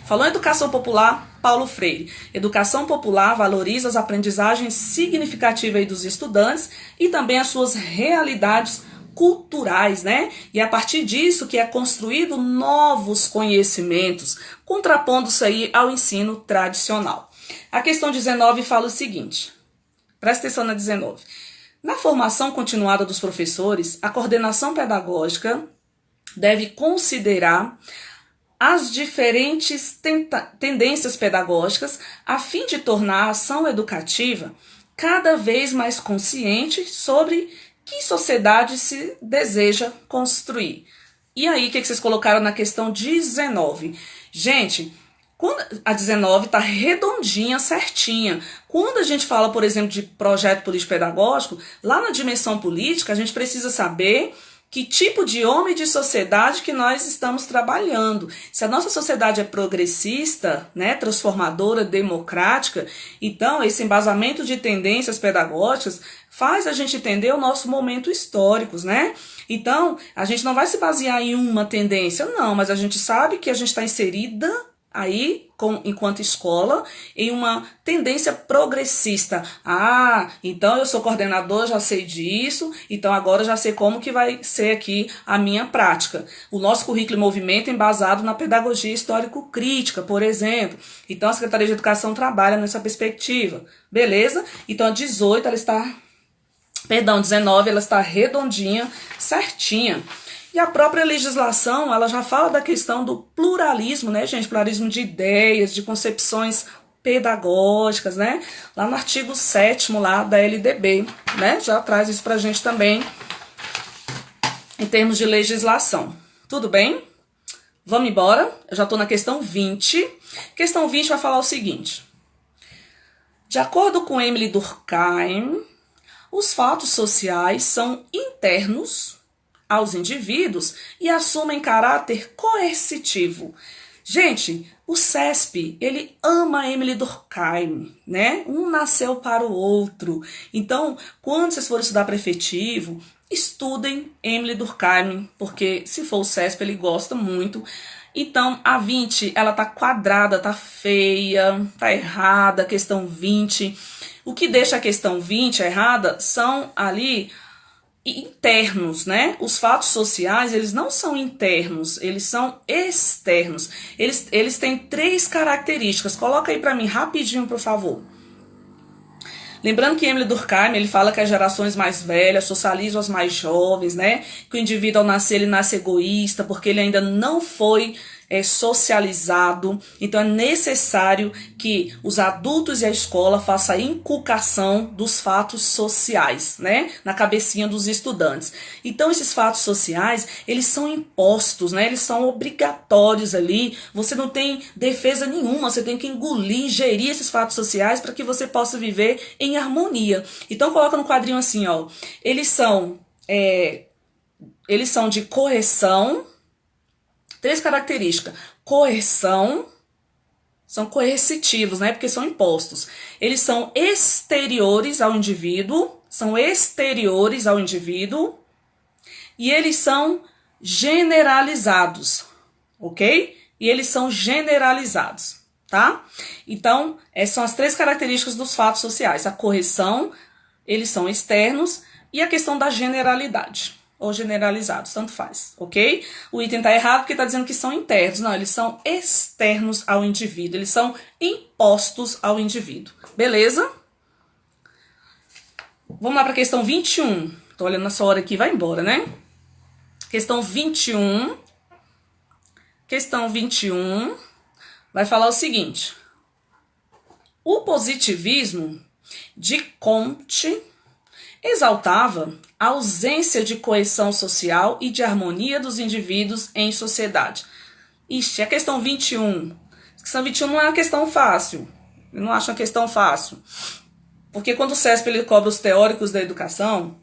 Falou em educação popular, Paulo Freire. Educação popular valoriza as aprendizagens significativas aí dos estudantes e também as suas realidades culturais, né? E é a partir disso que é construído novos conhecimentos, contrapondo-se aí ao ensino tradicional. A questão 19 fala o seguinte, presta atenção na 19. Na formação continuada dos professores, a coordenação pedagógica deve considerar as diferentes tendências pedagógicas a fim de tornar a ação educativa cada vez mais consciente sobre que sociedade se deseja construir. E aí, o que vocês colocaram na questão 19? Gente, quando a 19 está redondinha, certinha. Quando a gente fala, por exemplo, de projeto político-pedagógico, lá na dimensão política, a gente precisa saber que tipo de homem de sociedade que nós estamos trabalhando. Se a nossa sociedade é progressista, né, transformadora, democrática, então esse embasamento de tendências pedagógicas faz a gente entender o nosso momento histórico, né? Então, a gente não vai se basear em uma tendência, não, mas a gente sabe que a gente está inserida aí, enquanto escola, em uma tendência progressista. Ah, então eu sou coordenador, já sei disso, então agora já sei como que vai ser aqui a minha prática. O nosso currículo e movimento é embasado na pedagogia histórico-crítica, por exemplo. Então a Secretaria de Educação trabalha nessa perspectiva. Beleza? Então a 18, ela está... Perdão, 19, ela está redondinha, certinha. E a própria legislação, ela já fala da questão do pluralismo, né, gente? Pluralismo de ideias, de concepções pedagógicas, né? Lá no artigo 7º lá da LDB, né? Já traz isso pra gente também, em termos de legislação. Tudo bem? Vamos embora? Eu já estou na questão 20. Questão 20 vai falar o seguinte. De acordo com Emily Durkheim, os fatos sociais são internos aos indivíduos e assumem caráter coercitivo. Gente, o CESP, ele ama Emily Durkheim, né? Um nasceu para o outro. Então, quando vocês forem estudar para efetivo, estudem Emily Durkheim, porque se for o CESP, ele gosta muito. Então, a 20, ela tá quadrada, tá feia, tá errada, a questão 20. O que deixa a questão 20 errada são ali internos, né? Os fatos sociais, eles não são internos, eles são externos. Eles têm 3 características. Coloca aí para mim rapidinho, por favor. Lembrando que Emily Durkheim, ele fala que as gerações mais velhas socializam as mais jovens, né? Que o indivíduo ao nascer, ele nasce egoísta, porque ele ainda não foi socializado. Então é necessário que os adultos e a escola façam a inculcação dos fatos sociais, né? Na cabecinha dos estudantes. Então esses fatos sociais, eles são impostos, né? Eles são obrigatórios ali. Você não tem defesa nenhuma, você tem que engolir, ingerir esses fatos sociais para que você possa viver em harmonia. Então coloca no quadrinho assim, ó. Eles são de correção. 3 características. Coerção, são coercitivos, né? Porque são impostos. Eles são exteriores ao indivíduo, e eles são generalizados, ok? E eles são generalizados, tá? Então, essas são as 3 características dos fatos sociais. A correção, eles são externos, e a questão da generalidade. Ou generalizados, tanto faz, ok? O item tá errado porque tá dizendo que são internos. Não, eles são externos ao indivíduo. Eles são impostos ao indivíduo. Beleza? Vamos lá para a questão 21. Tô olhando na sua hora aqui, vai embora, né? Questão 21. Questão 21 vai falar o seguinte. O positivismo de Comte exaltava a ausência de coesão social e de harmonia dos indivíduos em sociedade. Ixi, a questão 21. A questão 21 não é uma questão fácil. Eu não acho uma questão fácil. Porque quando o CESP ele cobra os teóricos da educação,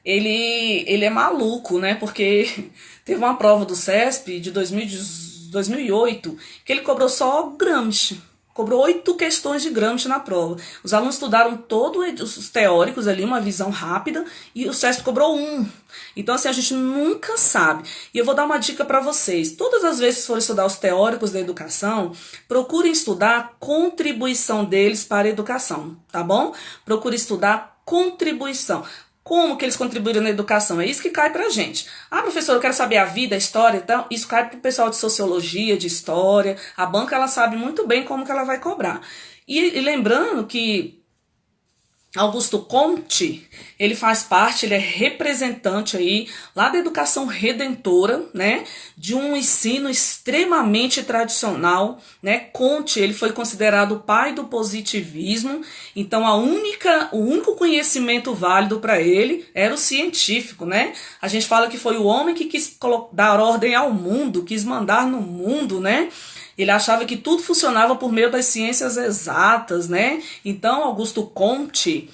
ele é maluco, né? Porque teve uma prova do CESP de 2008 que ele cobrou só Gramsci. Cobrou 8 questões de Gramsci na prova. Os alunos estudaram todos os teóricos ali, uma visão rápida, e o CESP cobrou 1. Então, assim, a gente nunca sabe. E eu vou dar uma dica para vocês. Todas as vezes que forem estudar os teóricos da educação, procurem estudar a contribuição deles para a educação, tá bom? Procure estudar contribuição. Como que eles contribuíram na educação? É isso que cai pra gente. Ah, professor, eu quero saber a vida, a história, então isso cai pro pessoal de sociologia, de história. A banca, ela sabe muito bem como que ela vai cobrar. E lembrando que Augusto Comte, ele faz parte, ele é representante aí lá da educação redentora, né, de um ensino extremamente tradicional, né? Comte, ele foi considerado o pai do positivismo, então o único conhecimento válido para ele era o científico, né? A gente fala que foi o homem que quis dar ordem ao mundo, quis mandar no mundo, né? Ele achava que tudo funcionava por meio das ciências exatas, né? Então, Augusto Comte,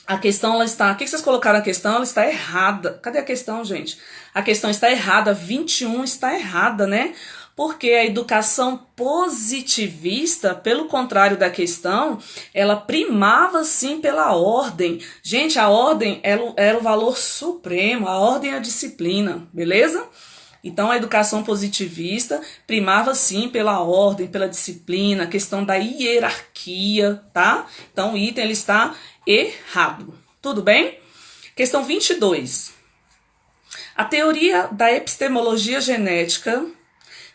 a questão, ela está... O que vocês colocaram na questão? Ela está errada. Cadê a questão, gente? A questão está errada. 21 está errada, né? Porque a educação positivista, pelo contrário da questão, ela primava sim pela ordem. Gente, a ordem era o valor supremo, a ordem é a disciplina, beleza? Então, a educação positivista primava, sim, pela ordem, pela disciplina, a questão da hierarquia, tá? Então, o item ele está errado. Tudo bem? Questão 22. A teoria da epistemologia genética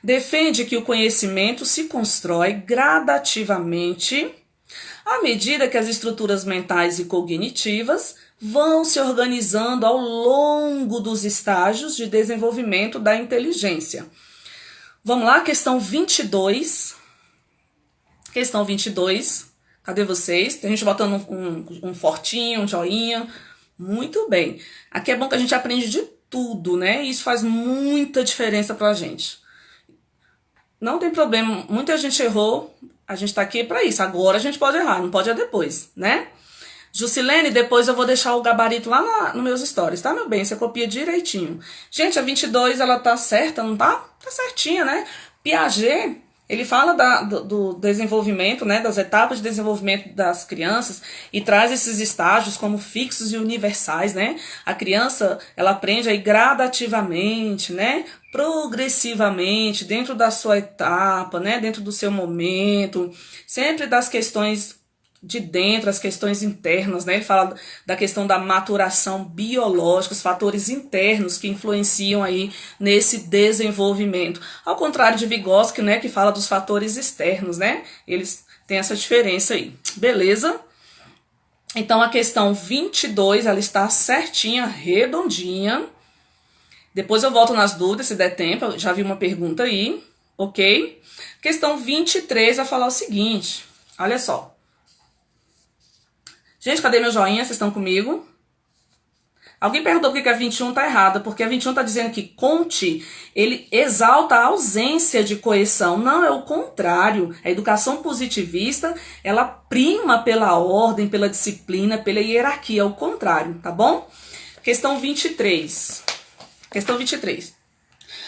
defende que o conhecimento se constrói gradativamente à medida que as estruturas mentais e cognitivas vão se organizando ao longo dos estágios de desenvolvimento da inteligência. Vamos lá, questão 22. Questão 22. Cadê vocês? Tem gente botando um fortinho, um joinha. Muito bem. Aqui é bom que a gente aprende de tudo, né? E isso faz muita diferença pra gente. Não tem problema, muita gente errou, a gente tá aqui pra isso. Agora a gente pode errar, não pode é depois, né? Jusilene, depois eu vou deixar o gabarito lá nos meus stories, tá, meu bem? Você copia direitinho. Gente, a 22, ela tá certa, não tá? Tá certinha, né? Piaget, ele fala do desenvolvimento, né? Das etapas de desenvolvimento das crianças e traz esses estágios como fixos e universais, né? A criança, ela aprende aí gradativamente, né? Progressivamente, dentro da sua etapa, né? Dentro do seu momento, sempre das questões de dentro, as questões internas, né? Ele fala da questão da maturação biológica, os fatores internos que influenciam aí nesse desenvolvimento. Ao contrário de Vygotsky, né, que fala dos fatores externos, né? Eles têm essa diferença aí. Beleza? Então a questão 22, ela está certinha, redondinha. Depois eu volto nas dúvidas, se der tempo, eu já vi uma pergunta aí, ok? Questão 23 vai falar o seguinte, olha só. Gente, cadê meu joinha? Vocês estão comigo? Alguém perguntou por que a 21 tá errada, porque a 21 tá dizendo que Comte, ele exalta a ausência de coerção. Não, é o contrário. A educação positivista, ela prima pela ordem, pela disciplina, pela hierarquia. É o contrário, tá bom? Questão 23. Questão 23.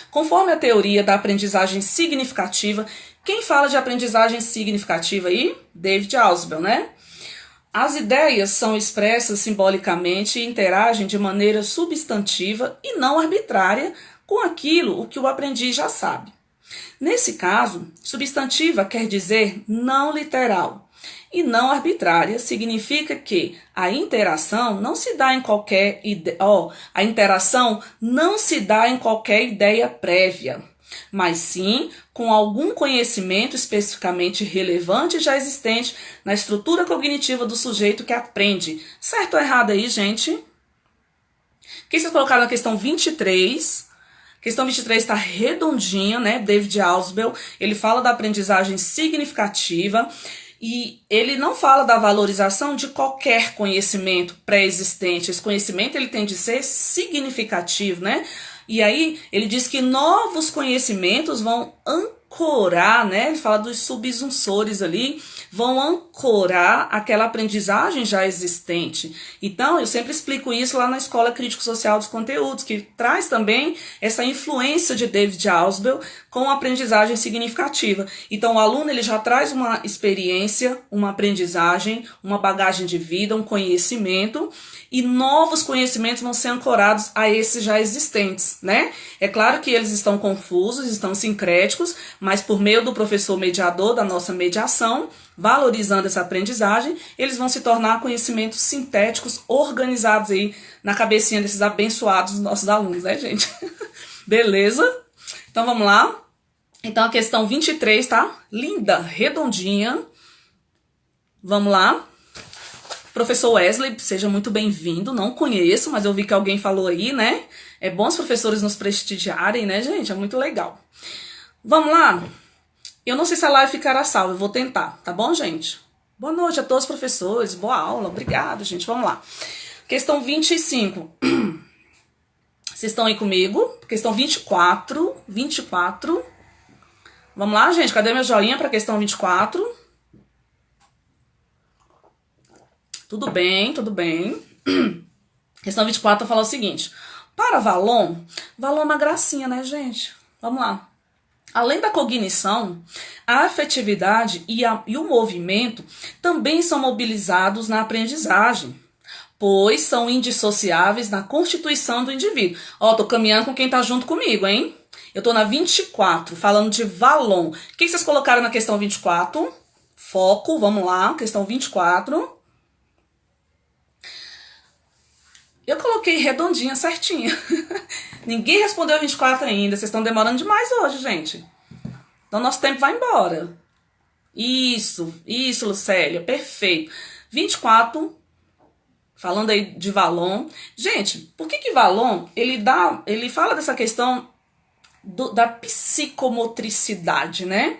Conforme a teoria da aprendizagem significativa, quem fala de aprendizagem significativa aí? David Ausubel, né? As ideias são expressas simbolicamente e interagem de maneira substantiva e não arbitrária com aquilo o que o aprendiz já sabe. Nesse caso, substantiva quer dizer não literal e não arbitrária significa que a interação não se dá em qualquer ideia prévia, mas sim com algum conhecimento especificamente relevante já existente na estrutura cognitiva do sujeito que aprende. Certo ou errado aí, gente? O que vocês colocaram na questão 23? Questão 23 está redondinha, né? David Ausubel, ele fala da aprendizagem significativa e ele não fala da valorização de qualquer conhecimento pré-existente. Esse conhecimento ele tem de ser significativo, né? E aí, ele diz que novos conhecimentos vão ancorar, né? Ele fala dos subsunsores ali, vão ancorar aquela aprendizagem já existente. Então, eu sempre explico isso lá na Escola Crítico-Social dos Conteúdos, que traz também essa influência de David Ausubel com a aprendizagem significativa. Então, o aluno ele já traz uma experiência, uma aprendizagem, uma bagagem de vida, um conhecimento, e novos conhecimentos vão ser ancorados a esses já existentes, né? É claro que eles estão confusos, estão sincréticos, mas por meio do professor mediador, da nossa mediação, valorizando essa aprendizagem, eles vão se tornar conhecimentos sintéticos, organizados aí na cabecinha desses abençoados nossos alunos, né, gente? Beleza? Então, vamos lá. Então, a questão 23, tá? Linda, redondinha. Vamos lá. Professor Wesley, seja muito bem-vindo. Não conheço, mas eu vi que alguém falou aí, né? É bom os professores nos prestigiarem, né, gente? É muito legal. Vamos lá? Eu não sei se a live ficará salva, eu vou tentar, tá bom, gente? Boa noite a todos os professores, boa aula, obrigado, gente. Vamos lá. Questão 25. Vocês estão aí comigo? Questão 24. Vamos lá, gente? Cadê meu joinha para a questão 24? Tudo bem, tudo bem. Questão 24 fala o seguinte. Para Valon é uma gracinha, né, gente? Vamos lá. Além da cognição, a afetividade e o movimento também são mobilizados na aprendizagem, pois são indissociáveis na constituição do indivíduo. Ó, tô caminhando com quem tá junto comigo, hein? Eu tô na 24, falando de Valon. O que vocês colocaram na questão 24? Foco, vamos lá, questão 24. Eu coloquei redondinha, certinha. Ninguém respondeu a 24 ainda. Vocês estão demorando demais hoje, gente. Então, nosso tempo vai embora. Isso, Lucélia. Perfeito. 24, falando aí de Valon. Gente, por que Valon, ele fala dessa questão da psicomotricidade, né?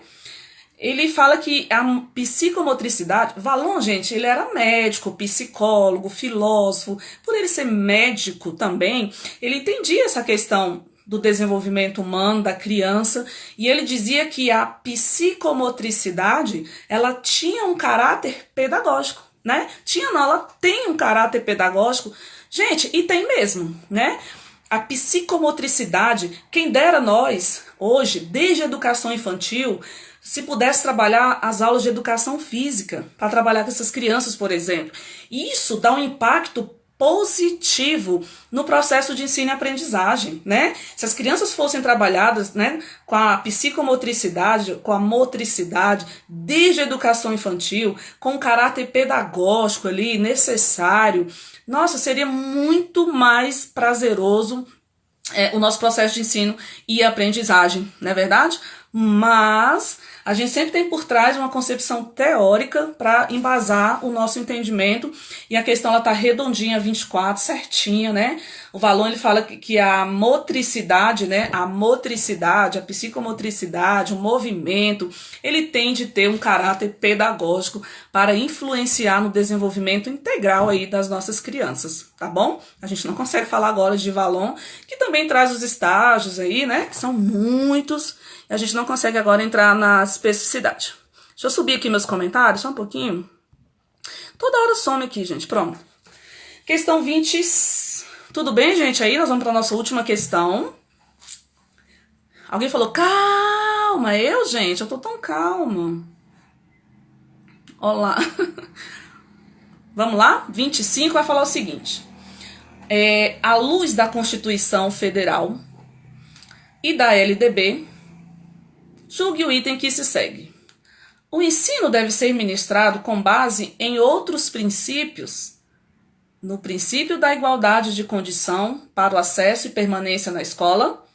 Ele fala que a psicomotricidade... Valon, gente, ele era médico, psicólogo, filósofo. Por ele ser médico também, ele entendia essa questão do desenvolvimento humano, da criança. E ele dizia que a psicomotricidade, ela tinha um caráter pedagógico, né? Ela tem um caráter pedagógico. Gente, e tem mesmo, né? A psicomotricidade, quem dera nós, hoje, desde a educação infantil... Se pudesse trabalhar as aulas de educação física, para trabalhar com essas crianças, por exemplo. Isso dá um impacto positivo no processo de ensino e aprendizagem, né? Se as crianças fossem trabalhadas, né, com a psicomotricidade, com a motricidade, desde a educação infantil, com o caráter pedagógico ali, necessário, nossa, seria muito mais prazeroso o nosso processo de ensino e aprendizagem, não é verdade? Mas a gente sempre tem por trás uma concepção teórica para embasar o nosso entendimento, e a questão ela tá redondinha, 24, certinha, né? O Valon, ele fala que a motricidade, né, a psicomotricidade, o movimento, ele tem de ter um caráter pedagógico para influenciar no desenvolvimento integral aí das nossas crianças, tá bom? A gente não consegue falar agora de Valon, que também traz os estágios aí, né, que são muitos. A gente não consegue agora entrar na especificidade. Deixa eu subir aqui meus comentários, só um pouquinho. Toda hora some aqui, gente. Pronto. Questão 20. Tudo bem, gente? Aí nós vamos para a nossa última questão. Alguém falou, calma. Gente, eu tô tão calma. Olá. Vamos lá? 25 vai falar o seguinte. À luz da Constituição Federal e da LDB, julgue o item que se segue. O ensino deve ser ministrado com base em outros princípios, no princípio da igualdade de condição para o acesso e permanência na escola.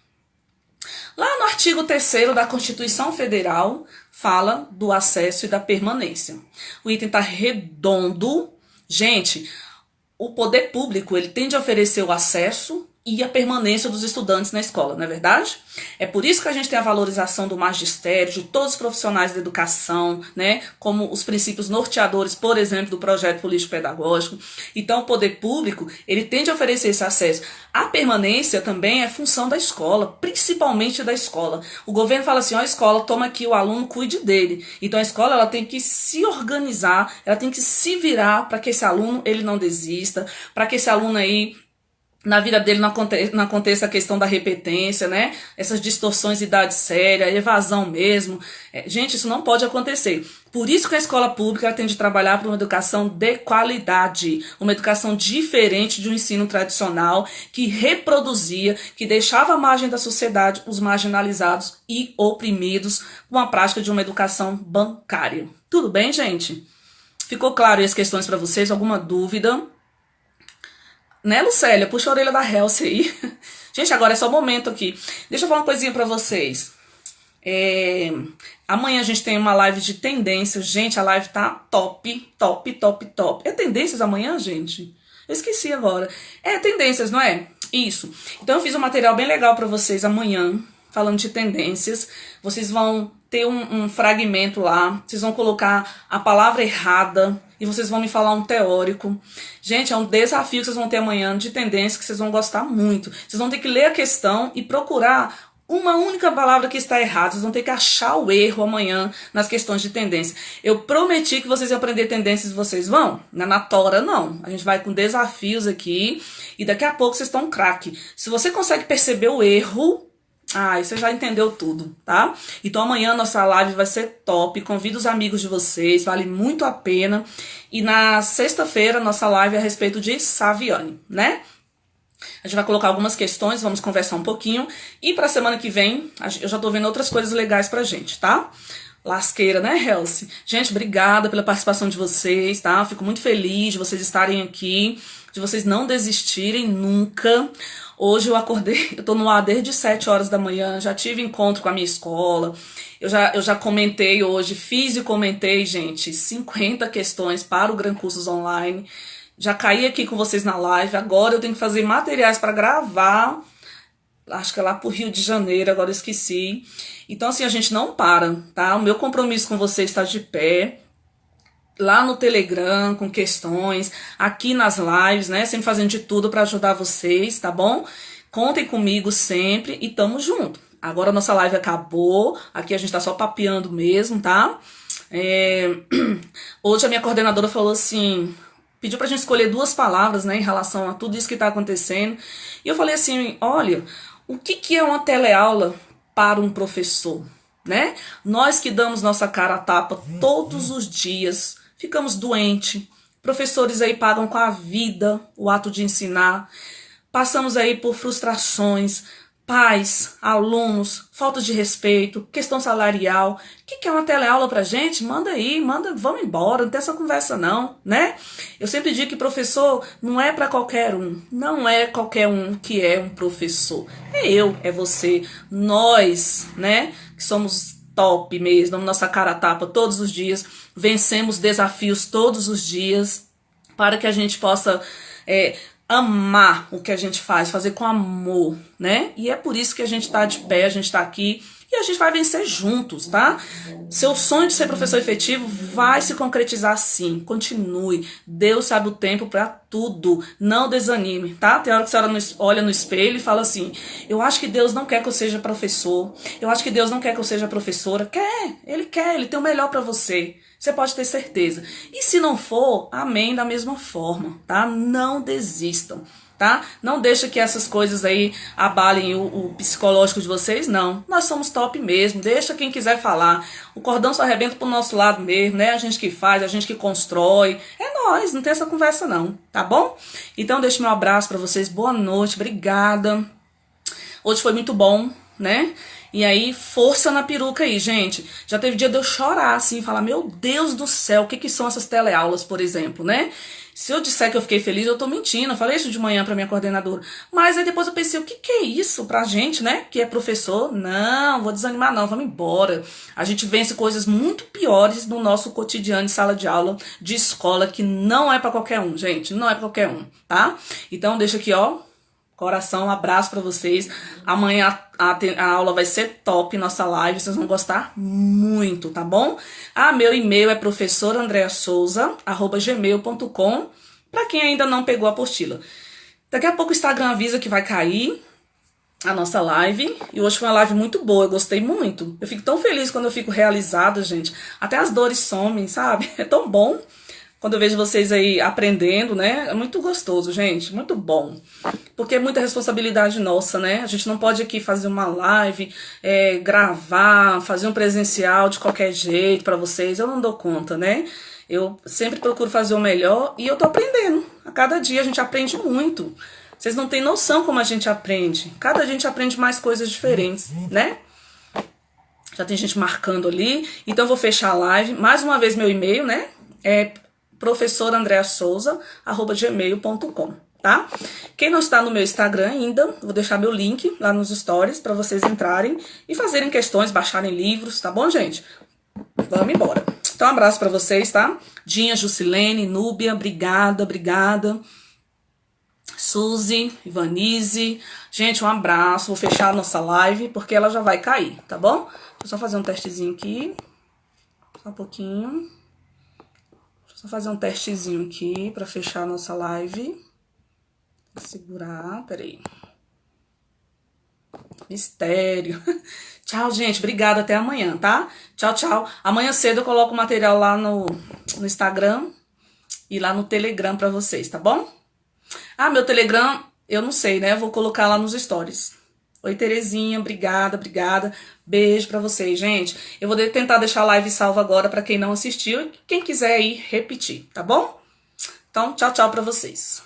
Lá no artigo 3º da Constituição Federal, fala do acesso e da permanência. O item está redondo. Gente, o poder público, ele tem de oferecer o acesso e a permanência dos estudantes na escola, não é verdade? É por isso que a gente tem a valorização do magistério, de todos os profissionais da educação, né? Como os princípios norteadores, por exemplo, do projeto político-pedagógico. Então, o poder público, ele tem de oferecer esse acesso. A permanência também é função da escola, principalmente da escola. O governo fala assim, ó, a escola, toma aqui o aluno, cuide dele. Então, a escola, ela tem que se organizar, ela tem que se virar para que esse aluno, ele não desista, para que esse aluno aí, na vida dele não aconteça a questão da repetência, né? Essas distorções de idade séria, evasão mesmo. Gente, isso não pode acontecer. Por isso que a escola pública tem de trabalhar por uma educação de qualidade, uma educação diferente de um ensino tradicional que reproduzia, que deixava à margem da sociedade os marginalizados e oprimidos com a prática de uma educação bancária. Tudo bem, gente? Ficou claro as questões para vocês? Alguma dúvida? Né, Lucélia? Puxa a orelha da Helce aí. Gente, agora é só o momento aqui. Deixa eu falar uma coisinha pra vocês. É, amanhã a gente tem uma live de tendências. Gente, a live tá top, top, top, top. É tendências amanhã, gente? Eu esqueci agora. É tendências, não é? Isso. Então eu fiz um material bem legal pra vocês amanhã, falando de tendências. Vocês vão ter um fragmento lá. Vocês vão colocar a palavra errada e vocês vão me falar um teórico. Gente, é um desafio que vocês vão ter amanhã de tendência que vocês vão gostar muito. Vocês vão ter que ler a questão e procurar uma única palavra que está errada. Vocês vão ter que achar o erro amanhã nas questões de tendência. Eu prometi que vocês iam aprender tendências, vocês vão? Na tora, não. A gente vai com desafios aqui e daqui a pouco vocês estão craque. Se você consegue perceber o erro, você já entendeu tudo, tá? Então amanhã nossa live vai ser top. Convido os amigos de vocês, vale muito a pena. E na sexta-feira nossa live é a respeito de Saviani, né? A gente vai colocar algumas questões, vamos conversar um pouquinho. E pra semana que vem, eu já tô vendo outras coisas legais pra gente, tá? Lasqueira, né, Helsi? Gente, obrigada pela participação de vocês, tá? Fico muito feliz de vocês estarem aqui, de vocês não desistirem nunca. Hoje eu acordei, eu tô no ar desde 7 horas da manhã, já tive encontro com a minha escola. Eu já comentei hoje, fiz e comentei, gente, 50 questões para o Gran Cursos Online. Já caí aqui com vocês na live, agora eu tenho que fazer materiais para gravar, acho que é lá pro Rio de Janeiro, agora eu esqueci. Então assim, a gente não para, tá? O meu compromisso com vocês está de pé, lá no Telegram, com questões, aqui nas lives, né? Sempre fazendo de tudo para ajudar vocês, tá bom? Contem comigo sempre e tamo junto. Agora a nossa live acabou, aqui a gente tá só papeando mesmo, tá? Hoje a minha coordenadora falou assim... Pediu pra gente escolher 2 palavras, né, em relação a tudo isso que tá acontecendo. E eu falei assim, olha, o que é uma teleaula para um professor, né? Nós que damos nossa cara a tapa todos os dias, ficamos doentes, professores aí pagam com a vida o ato de ensinar, passamos aí por frustrações, pais, alunos, falta de respeito, questão salarial. O que é uma teleaula pra gente? Manda aí, vamos embora, não tem essa conversa não, né? Eu sempre digo que professor não é pra qualquer um, não é qualquer um que é um professor. É eu, é você, nós, né, que somos top mesmo, damos nossa cara a tapa todos os dias, vencemos desafios todos os dias, para que a gente possa... amar o que a gente faz, fazer com amor, né? E é por isso que a gente tá de pé, a gente tá aqui e a gente vai vencer juntos, tá? Seu sonho de ser professor efetivo vai se concretizar sim, continue. Deus sabe o tempo pra tudo, não desanime, tá? Tem hora que a senhora olha no espelho e fala assim, eu acho que Deus não quer que eu seja professor, eu acho que Deus não quer que eu seja professora. Quer, Ele tem o melhor pra você. Você pode ter certeza. E se não for, amém da mesma forma, tá? Não desistam, tá? Não deixa que essas coisas aí abalem o psicológico de vocês, não. Nós somos top mesmo, deixa quem quiser falar. O cordão só arrebenta pro nosso lado mesmo, né? A gente que faz, a gente que constrói. É nós, não tem essa conversa não, tá bom? Então deixo meu abraço pra vocês, boa noite, obrigada. Hoje foi muito bom, né? E aí, força na peruca aí, gente. Já teve dia de eu chorar, assim, falar, meu Deus do céu, o que são essas teleaulas, por exemplo, né? Se eu disser que eu fiquei feliz, eu tô mentindo. Eu falei isso de manhã pra minha coordenadora. Mas aí depois eu pensei, o que é isso pra gente, né? Que é professor? Não, vou desanimar não, vamos embora. A gente vence coisas muito piores no nosso cotidiano de sala de aula, de escola, que não é pra qualquer um, gente. Não é pra qualquer um, tá? Então deixa aqui, ó. Coração, um abraço pra vocês. Amanhã a aula vai ser top, nossa live, vocês vão gostar muito, tá bom? Meu e-mail é professorandreasouza@gmail.com, pra quem ainda não pegou a apostila. Daqui a pouco o Instagram avisa que vai cair a nossa live, e hoje foi uma live muito boa, eu gostei muito. Eu fico tão feliz quando eu fico realizada, gente. Até as dores somem, sabe? É tão bom. Quando eu vejo vocês aí aprendendo, né? É muito gostoso, gente. Muito bom. Porque é muita responsabilidade nossa, né? A gente não pode aqui fazer uma live, gravar, fazer um presencial de qualquer jeito pra vocês. Eu não dou conta, né? Eu sempre procuro fazer o melhor e eu tô aprendendo. A cada dia a gente aprende muito. Vocês não têm noção como a gente aprende. Cada dia a gente aprende mais coisas diferentes, né? Já tem gente marcando ali. Então eu vou fechar a live. Mais uma vez meu e-mail, né? É professorandreasouza@gmail.com, tá? Quem não está no meu Instagram ainda, vou deixar meu link lá nos stories para vocês entrarem e fazerem questões, baixarem livros, tá bom, gente? Vamos embora. Então, um abraço para vocês, tá? Dinha, Jusilene, Núbia, obrigada. Suzy, Ivanise. Gente, um abraço. Vou fechar a nossa live porque ela já vai cair, tá bom? Deixa eu só fazer um testezinho aqui. Só um pouquinho. Deixa eu só fazer um testezinho aqui pra fechar a nossa live. Vou segurar, peraí. Mistério. Tchau, gente. Obrigada. Até amanhã, tá? Tchau. Amanhã cedo eu coloco o material lá no Instagram e lá no Telegram pra vocês, tá bom? Ah, meu Telegram, eu não sei, né? Eu vou colocar lá nos stories. Oi, Terezinha, obrigada. Beijo pra vocês, gente. Eu vou tentar deixar a live salva agora pra quem não assistiu e quem quiser aí repetir, tá bom? Então, tchau pra vocês.